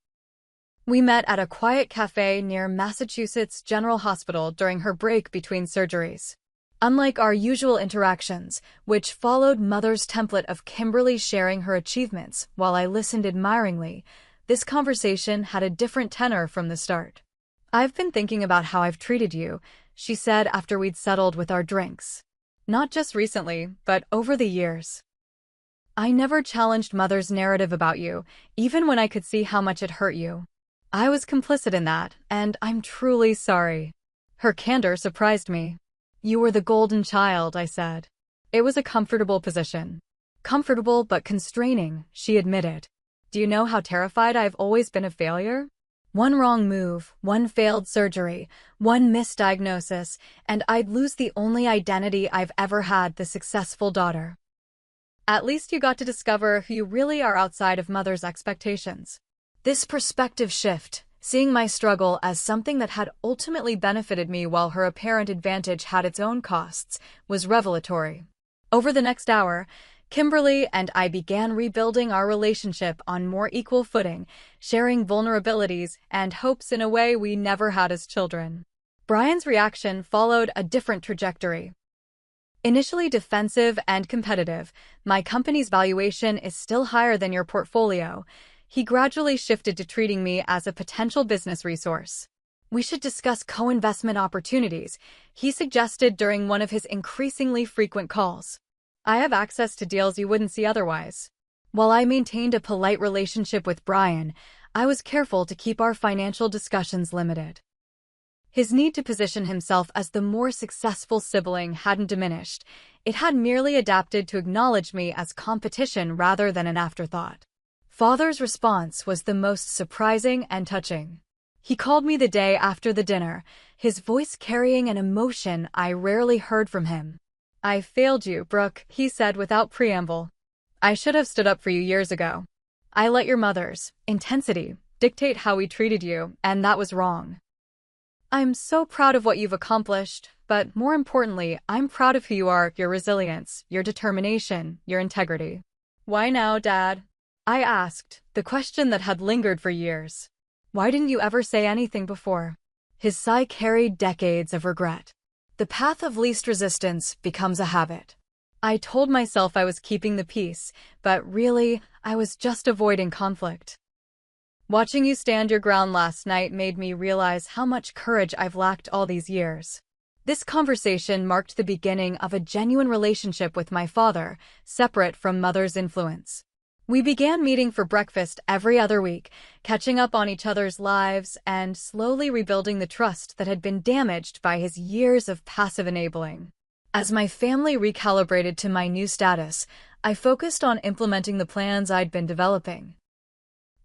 Speaker 1: We met at a quiet cafe near Massachusetts General Hospital during her break between surgeries. Unlike our usual interactions, which followed Mother's template of Kimberly sharing her achievements while I listened admiringly, this conversation had a different tenor from the start. I've been thinking about how I've treated you, she said after we'd settled with our drinks. Not just recently, but over the years. I never challenged Mother's narrative about you, even when I could see how much it hurt you. I was complicit in that, and I'm truly sorry. Her candor surprised me. You were the golden child, I said. It was a comfortable position. Comfortable but constraining, she admitted. Do you know how terrified I've always been of failure? One wrong move, one failed surgery, one misdiagnosis, and I'd lose the only identity I've ever had, the successful daughter. At least you got to discover who you really are outside of Mother's expectations. This perspective shift, seeing my struggle as something that had ultimately benefited me while her apparent advantage had its own costs, was revelatory. Over the next hour, Kimberly and I began rebuilding our relationship on more equal footing, sharing vulnerabilities and hopes in a way we never had as children. Brian's reaction followed a different trajectory. Initially defensive and competitive, my company's valuation is still higher than your portfolio. He gradually shifted to treating me as a potential business resource. We should discuss co-investment opportunities, he suggested during one of his increasingly frequent calls. I have access to deals you wouldn't see otherwise. While I maintained a polite relationship with Brian, I was careful to keep our financial discussions limited. His need to position himself as the more successful sibling hadn't diminished. It had merely adapted to acknowledge me as competition rather than an afterthought. Father's response was the most surprising and touching. He called me the day after the dinner, his voice carrying an emotion I rarely heard from him. I failed you, Brooke, he said without preamble. I should have stood up for you years ago. I let your mother's intensity dictate how we treated you, and that was wrong. I'm so proud of what you've accomplished, but more importantly, I'm proud of who you are, your resilience, your determination, your integrity. Why now, Dad? I asked, the question that had lingered for years. Why didn't you ever say anything before? His sigh carried decades of regret. The path of least resistance becomes a habit. I told myself I was keeping the peace, but really, I was just avoiding conflict. Watching you stand your ground last night made me realize how much courage I've lacked all these years. This conversation marked the beginning of a genuine relationship with my father, separate from Mother's influence. We began meeting for breakfast every other week, catching up on each other's lives and slowly rebuilding the trust that had been damaged by his years of passive enabling. As my family recalibrated to my new status, I focused on implementing the plans I'd been developing.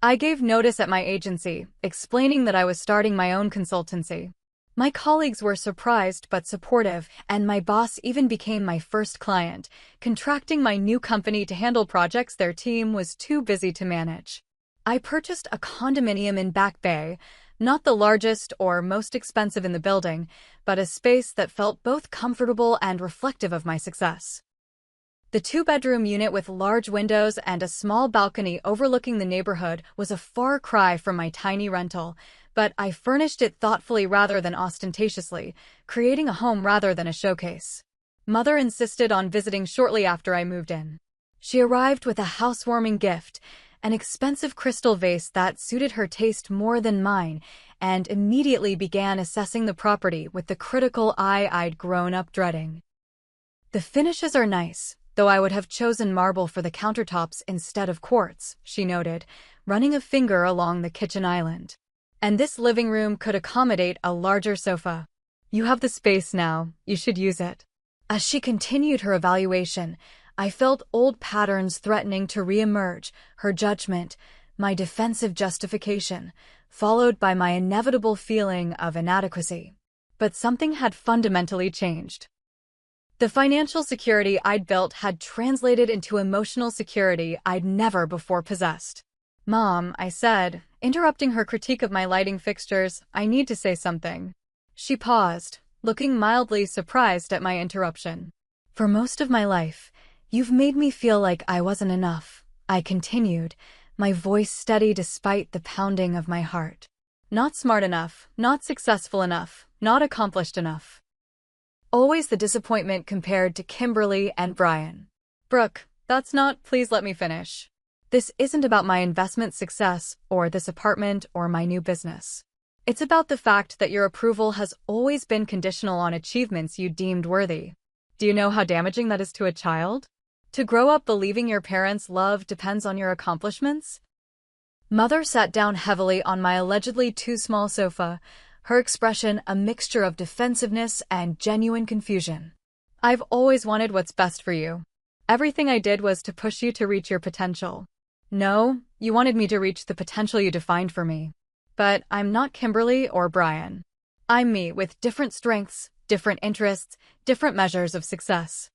Speaker 1: I gave notice at my agency, explaining that I was starting my own consultancy. My colleagues were surprised but supportive, and my boss even became my first client, contracting my new company to handle projects their team was too busy to manage. I purchased a condominium in Back Bay, not the largest or most expensive in the building, but a space that felt both comfortable and reflective of my success. The two-bedroom unit with large windows and a small balcony overlooking the neighborhood was a far cry from my tiny rental, but I furnished it thoughtfully rather than ostentatiously, creating a home rather than a showcase. Mother insisted on visiting shortly after I moved in. She arrived with a housewarming gift, an expensive crystal vase that suited her taste more than mine, and immediately began assessing the property with the critical eye I'd grown up dreading. "The finishes are nice, though I would have chosen marble for the countertops instead of quartz," she noted, running a finger along the kitchen island. "And this living room could accommodate a larger sofa. You have the space now, you should use it." As she continued her evaluation, I felt old patterns threatening to re-emerge, her judgment, my defensive justification, followed by my inevitable feeling of inadequacy. But something had fundamentally changed. The financial security I'd built had translated into emotional security I'd never before possessed. "Mom," I said, interrupting her critique of my lighting fixtures, "I need to say something." She paused, looking mildly surprised at my interruption. "For most of my life, you've made me feel like I wasn't enough," I continued, my voice steady despite the pounding of my heart. "Not smart enough, not successful enough, not accomplished enough. Always the disappointment compared to Kimberly and Brian." "Brooke, that's not, please let me finish. This isn't about my investment success or this apartment or my new business. It's about the fact that your approval has always been conditional on achievements you deemed worthy. Do you know how damaging that is to a child? To grow up believing your parents' love depends on your accomplishments?" Mother sat down heavily on my allegedly too small sofa, her expression a mixture of defensiveness and genuine confusion. "I've always wanted what's best for you. Everything I did was to push you to reach your potential. No, you wanted me to reach the potential you defined for me. But I'm not Kimberly or Brian. I'm me with different strengths, different interests, different measures of success."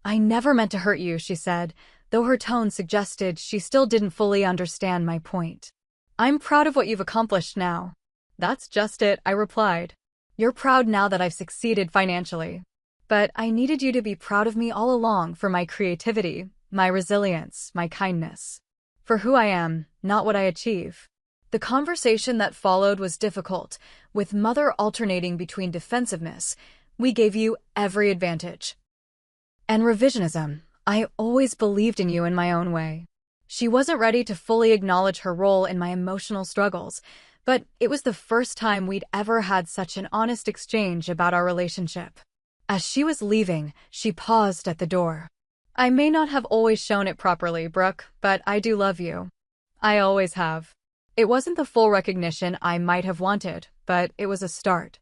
Speaker 1: "I never meant to hurt you," she said, though her tone suggested she still didn't fully understand my point. "I'm proud of what you've accomplished now." "That's just it," I replied. "You're proud now that I've succeeded financially. But I needed you to be proud of me all along for my creativity, my resilience, my kindness. For who I am, not what I achieve." The conversation that followed was difficult, with Mother alternating between defensiveness, "We gave you every advantage," and revisionism, "I always believed in you in my own way." She wasn't ready to fully acknowledge her role in my emotional struggles, but it was the first time we'd ever had such an honest exchange about our relationship. As she was leaving, she paused at the door. "I may not have always shown it properly, Brooke, but I do love you. I always have." It wasn't the full recognition I might have wanted, but it was a start.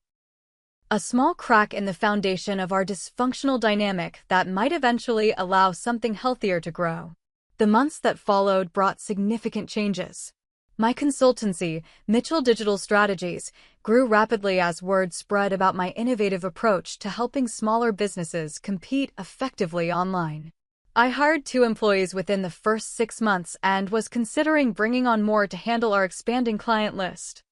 Speaker 1: A small crack in the foundation of our dysfunctional dynamic that might eventually allow something healthier to grow. The months that followed brought significant changes. My consultancy, Mitchell Digital Strategies, grew rapidly as word spread about my innovative approach to helping smaller businesses compete effectively online. I hired 2 employees within the first 6 months and was considering bringing on more to handle our expanding client list.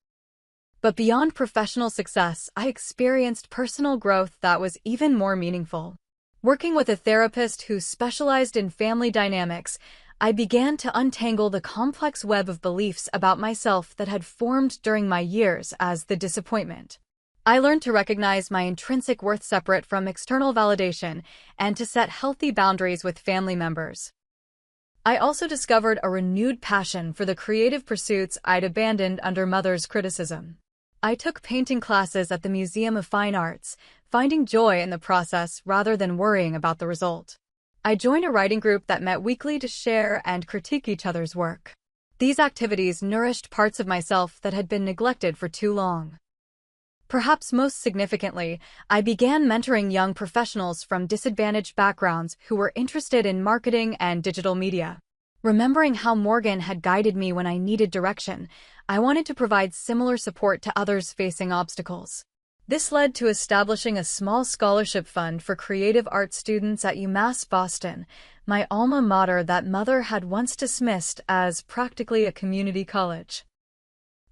Speaker 1: But beyond professional success, I experienced personal growth that was even more meaningful. Working with a therapist who specialized in family dynamics, I began to untangle the complex web of beliefs about myself that had formed during my years as the disappointment. I learned to recognize my intrinsic worth separate from external validation and to set healthy boundaries with family members. I also discovered a renewed passion for the creative pursuits I'd abandoned under Mother's criticism. I took painting classes at the Museum of Fine Arts, finding joy in the process rather than worrying about the result. I joined a writing group that met weekly to share and critique each other's work. These activities nourished parts of myself that had been neglected for too long. Perhaps most significantly, I began mentoring young professionals from disadvantaged backgrounds who were interested in marketing and digital media. Remembering how Morgan had guided me when I needed direction, I wanted to provide similar support to others facing obstacles. This led to establishing a small scholarship fund for creative arts students at UMass Boston, my alma mater that Mother had once dismissed as practically a community college.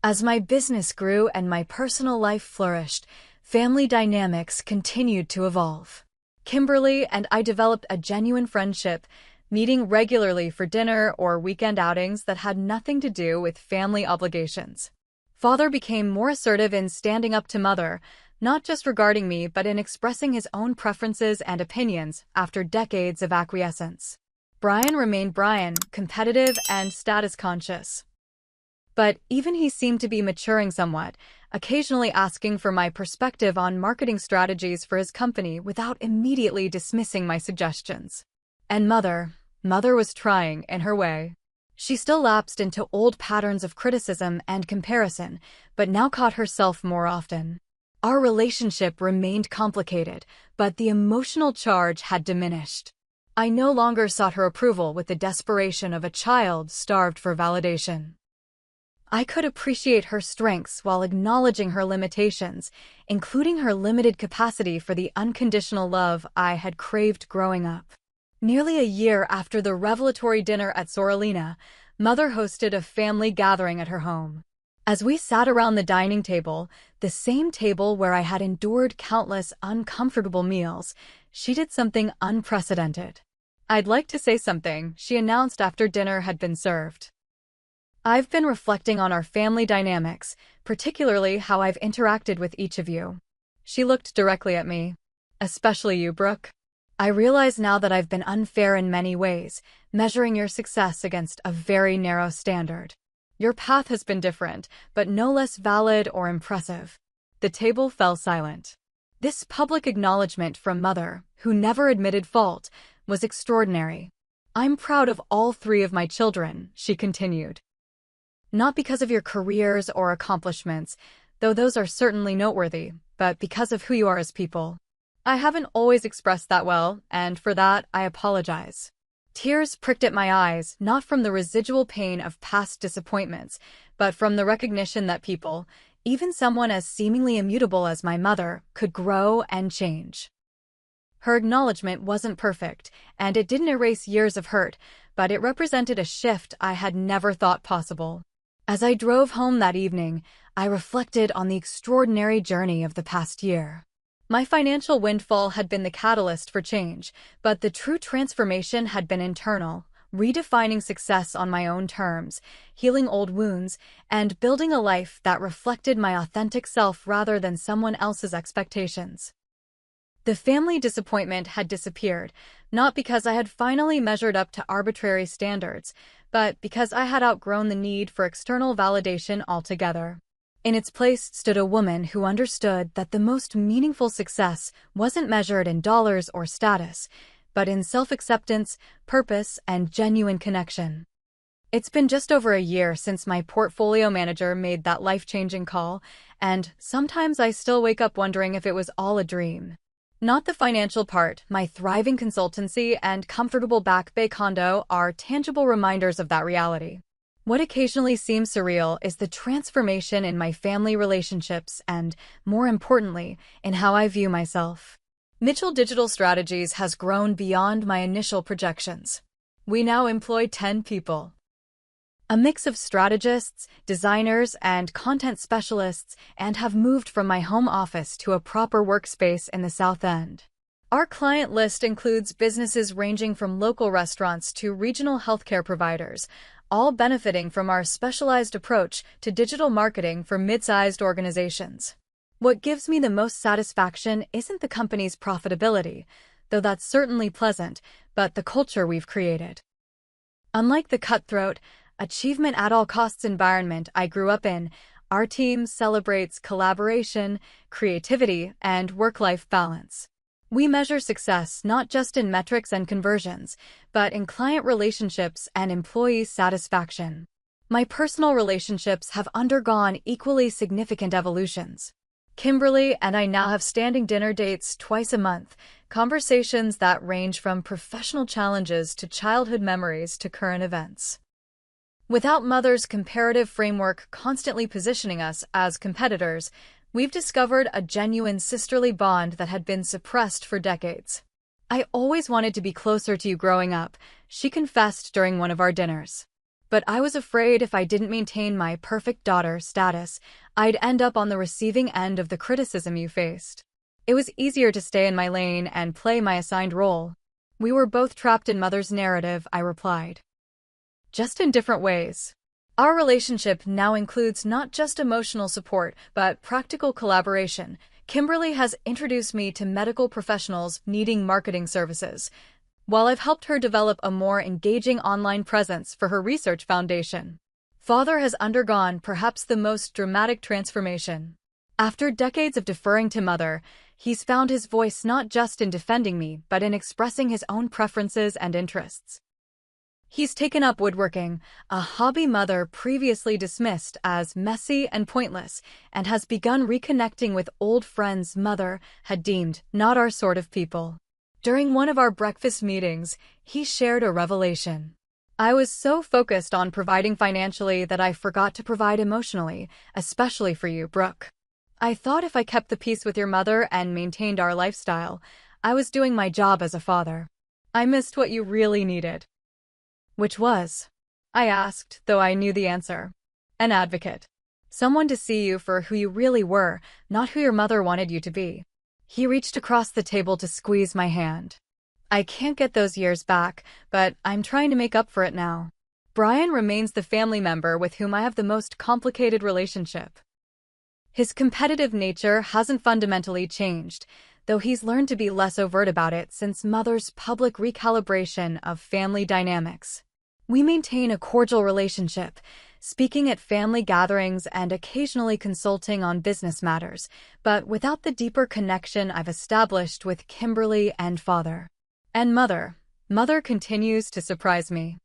Speaker 1: As my business grew and my personal life flourished, family dynamics continued to evolve. Kimberly and I developed a genuine friendship, meeting regularly for dinner or weekend outings that had nothing to do with family obligations. Father became more assertive in standing up to Mother, not just regarding me but in expressing his own preferences and opinions after decades of acquiescence. Brian remained Brian, competitive and status-conscious. But even he seemed to be maturing somewhat, occasionally asking for my perspective on marketing strategies for his company without immediately dismissing my suggestions. And Mother was trying in her way. She still lapsed into old patterns of criticism and comparison, but now caught herself more often. Our relationship remained complicated, but the emotional charge had diminished. I no longer sought her approval with the desperation of a child starved for validation. I could appreciate her strengths while acknowledging her limitations, including her limited capacity for the unconditional love I had craved growing up. Nearly a year after the revelatory dinner at Soralina, Mother hosted a family gathering at her home. As we sat around the dining table, the same table where I had endured countless uncomfortable meals, she did something unprecedented. "I'd like to say something," she announced after dinner had been served. "I've been reflecting on our family dynamics, particularly how I've interacted with each of you." She looked directly at me. "Especially you, Brooke. I realize now that I've been unfair in many ways, measuring your success against a very narrow standard. Your path has been different, but no less valid or impressive." The table fell silent. This public acknowledgement from Mother, who never admitted fault, was extraordinary. "I'm proud of all three of my children," she continued. "Not because of your careers or accomplishments, though those are certainly noteworthy, but because of who you are as people. I haven't always expressed that well, and for that, I apologize." Tears pricked at my eyes, not from the residual pain of past disappointments, but from the recognition that people, even someone as seemingly immutable as my mother, could grow and change. Her acknowledgement wasn't perfect, and it didn't erase years of hurt, but it represented a shift I had never thought possible. As I drove home that evening, I reflected on the extraordinary journey of the past year. My financial windfall had been the catalyst for change, but the true transformation had been internal, redefining success on my own terms, healing old wounds, and building a life that reflected my authentic self rather than someone else's expectations. The family disappointment had disappeared, not because I had finally measured up to arbitrary standards, but because I had outgrown the need for external validation altogether. In its place stood a woman who understood that the most meaningful success wasn't measured in dollars or status, but in self-acceptance, purpose, and genuine connection. It's been just over a year since my portfolio manager made that life-changing call, and sometimes I still wake up wondering if it was all a dream. Not the financial part, my thriving consultancy and comfortable Back Bay condo are tangible reminders of that reality. What occasionally seems surreal is the transformation in my family relationships and, more importantly, in how I view myself. Mitchell Digital Strategies has grown beyond my initial projections. We now employ 10 people. A mix of strategists, designers, and content specialists, and have moved from my home office to a proper workspace in the South End. Our client list includes businesses ranging from local restaurants to regional healthcare providers, all benefiting from our specialized approach to digital marketing for mid-sized organizations. What gives me the most satisfaction isn't the company's profitability, though that's certainly pleasant, but the culture we've created. Unlike the cutthroat, achievement-at-all-costs environment I grew up in, our team celebrates collaboration, creativity, and work-life balance. We measure success not just in metrics and conversions, but in client relationships and employee satisfaction. My personal relationships have undergone equally significant evolutions. Kimberly and I now have standing dinner dates twice a month, conversations that range from professional challenges to childhood memories to current events. Without Mother's comparative framework constantly positioning us as competitors, we've discovered a genuine sisterly bond that had been suppressed for decades. "I always wanted to be closer to you growing up," she confessed during one of our dinners. "But I was afraid if I didn't maintain my perfect daughter status, I'd end up on the receiving end of the criticism you faced." It was easier to stay in my lane and play my assigned role. We were both trapped in Mother's narrative, I replied. Just in different ways. Our relationship now includes not just emotional support, but practical collaboration. Kimberly has introduced me to medical professionals needing marketing services, while I've helped her develop a more engaging online presence for her research foundation. Father has undergone perhaps the most dramatic transformation. After decades of deferring to Mother, he's found his voice not just in defending me, but in expressing his own preferences and interests. He's taken up woodworking, a hobby Mother previously dismissed as messy and pointless, and has begun reconnecting with old friends Mother had deemed not our sort of people. During one of our breakfast meetings, he shared a revelation. I was so focused on providing financially that I forgot to provide emotionally, especially for you, Brooke. I thought if I kept the peace with your mother and maintained our lifestyle, I was doing my job as a father. I missed what you really needed. Which was? I asked, though I knew the answer. An advocate. Someone to see you for who you really were, not who your mother wanted you to be. He reached across the table to squeeze my hand. I can't get those years back, but I'm trying to make up for it now. Brian remains the family member with whom I have the most complicated relationship. His competitive nature hasn't fundamentally changed, though he's learned to be less overt about it since Mother's public recalibration of family dynamics. We maintain a cordial relationship, speaking at family gatherings and occasionally consulting on business matters, but without the deeper connection I've established with Kimberly and Father. And Mother. Mother continues to surprise me.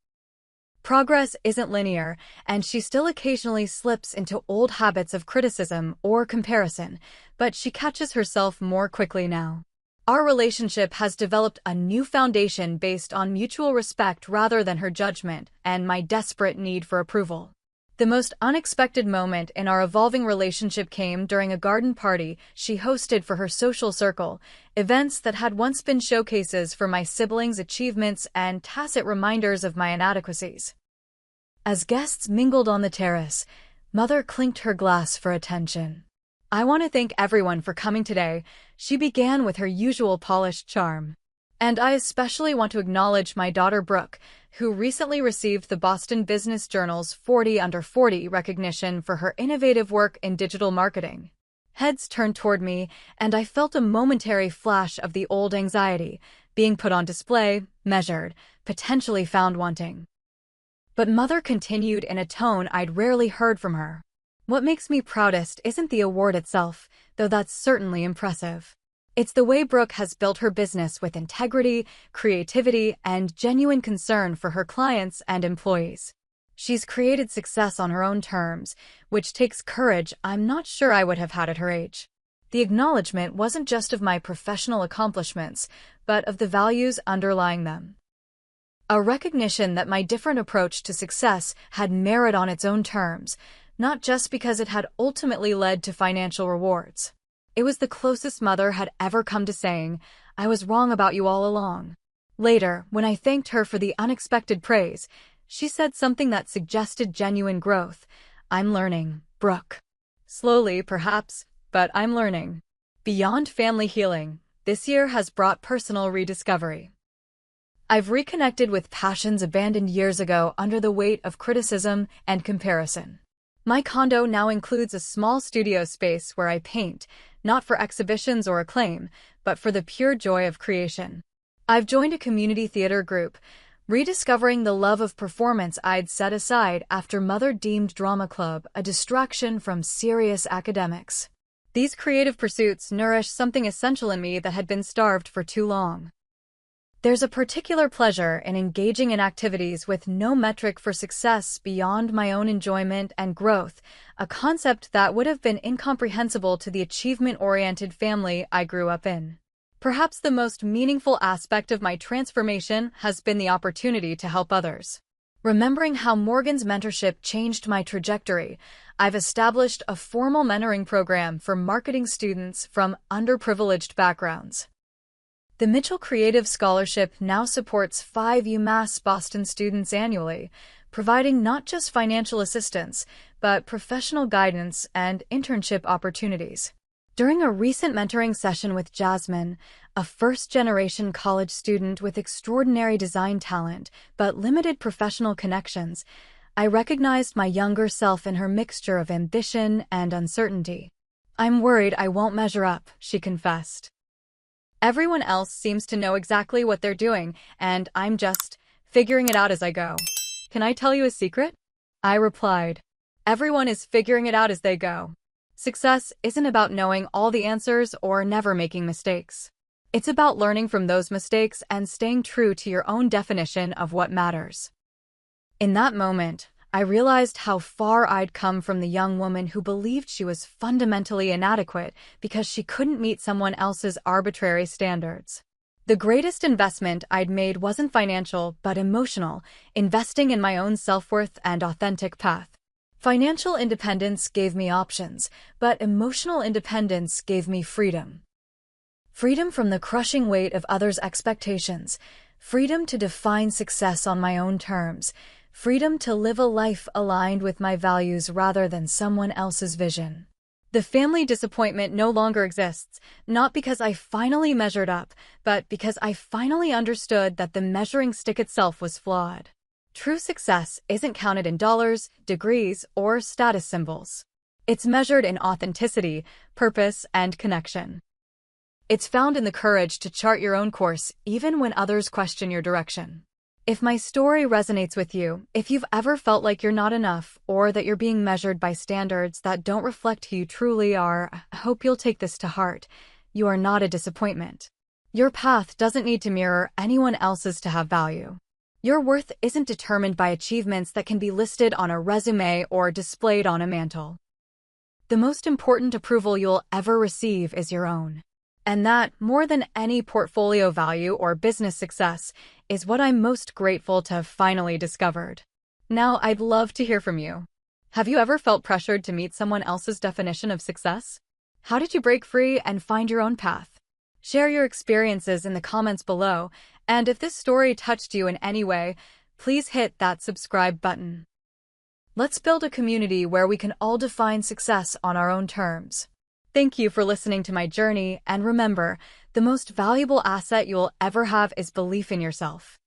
Speaker 1: Progress isn't linear, and she still occasionally slips into old habits of criticism or comparison, but she catches herself more quickly now. Our relationship has developed a new foundation based on mutual respect rather than her judgment and my desperate need for approval. The most unexpected moment in our evolving relationship came during a garden party she hosted for her social circle, events that had once been showcases for my siblings' achievements and tacit reminders of my inadequacies. As guests mingled on the terrace, Mother clinked her glass for attention. I want to thank everyone for coming today, she began with her usual polished charm. And I especially want to acknowledge my daughter Brooke, who recently received the Boston Business Journal's 40 Under 40 recognition for her innovative work in digital marketing. Heads turned toward me, and I felt a momentary flash of the old anxiety, being put on display, measured, potentially found wanting. But Mother continued in a tone I'd rarely heard from her. What makes me proudest isn't the award itself, though that's certainly impressive. It's the way Brooke has built her business with integrity, creativity, and genuine concern for her clients and employees. She's created success on her own terms, which takes courage I'm not sure I would have had at her age. The acknowledgement wasn't just of my professional accomplishments, but of the values underlying them. A recognition that my different approach to success had merit on its own terms, not just because it had ultimately led to financial rewards. It was the closest Mother had ever come to saying, "I was wrong about you all along." Later, when I thanked her for the unexpected praise, she said something that suggested genuine growth. "I'm learning, Brooke. Slowly, perhaps, but I'm learning." Beyond family healing, this year has brought personal rediscovery. I've reconnected with passions abandoned years ago under the weight of criticism and comparison. My condo now includes a small studio space where I paint, not for exhibitions or acclaim, but for the pure joy of creation. I've joined a community theater group, rediscovering the love of performance I'd set aside after Mother deemed drama club a distraction from serious academics. These creative pursuits nourish something essential in me that had been starved for too long. There's a particular pleasure in engaging in activities with no metric for success beyond my own enjoyment and growth, a concept that would have been incomprehensible to the achievement-oriented family I grew up in. Perhaps the most meaningful aspect of my transformation has been the opportunity to help others. Remembering how Morgan's mentorship changed my trajectory, I've established a formal mentoring program for marketing students from underprivileged backgrounds. The Mitchell Creative Scholarship now supports 5 UMass Boston students annually, providing not just financial assistance, but professional guidance and internship opportunities. During a recent mentoring session with Jasmine, a first-generation college student with extraordinary design talent but limited professional connections, I recognized my younger self in her mixture of ambition and uncertainty. "I'm worried I won't measure up," she confessed. "Everyone else seems to know exactly what they're doing, and I'm just figuring it out as I go." "Can I tell you a secret?" I replied. "Everyone is figuring it out as they go. Success isn't about knowing all the answers or never making mistakes. It's about learning from those mistakes and staying true to your own definition of what matters." In that moment, I realized how far I'd come from the young woman who believed she was fundamentally inadequate because she couldn't meet someone else's arbitrary standards. The greatest investment I'd made wasn't financial, but emotional, investing in my own self-worth and authentic path. Financial independence gave me options, but emotional independence gave me freedom. Freedom from the crushing weight of others' expectations, freedom to define success on my own terms, freedom to live a life aligned with my values rather than someone else's vision. The family disappointment no longer exists, not because I finally measured up, but because I finally understood that the measuring stick itself was flawed. True success isn't counted in dollars, degrees, or status symbols. It's measured in authenticity, purpose, and connection. It's found in the courage to chart your own course, even when others question your direction. If my story resonates with you, if you've ever felt like you're not enough, or that you're being measured by standards that don't reflect who you truly are, I hope you'll take this to heart. You are not a disappointment. Your path doesn't need to mirror anyone else's to have value. Your worth isn't determined by achievements that can be listed on a resume or displayed on a mantle. The most important approval you'll ever receive is your own. And that, more than any portfolio value or business success, is what I'm most grateful to have finally discovered. Now, I'd love to hear from you. Have you ever felt pressured to meet someone else's definition of success? How did you break free and find your own path? Share your experiences in the comments below, and if this story touched you in any way, please hit that subscribe button. Let's build a community where we can all define success on our own terms. Thank you for listening to my journey, and remember, the most valuable asset you'll ever have is belief in yourself.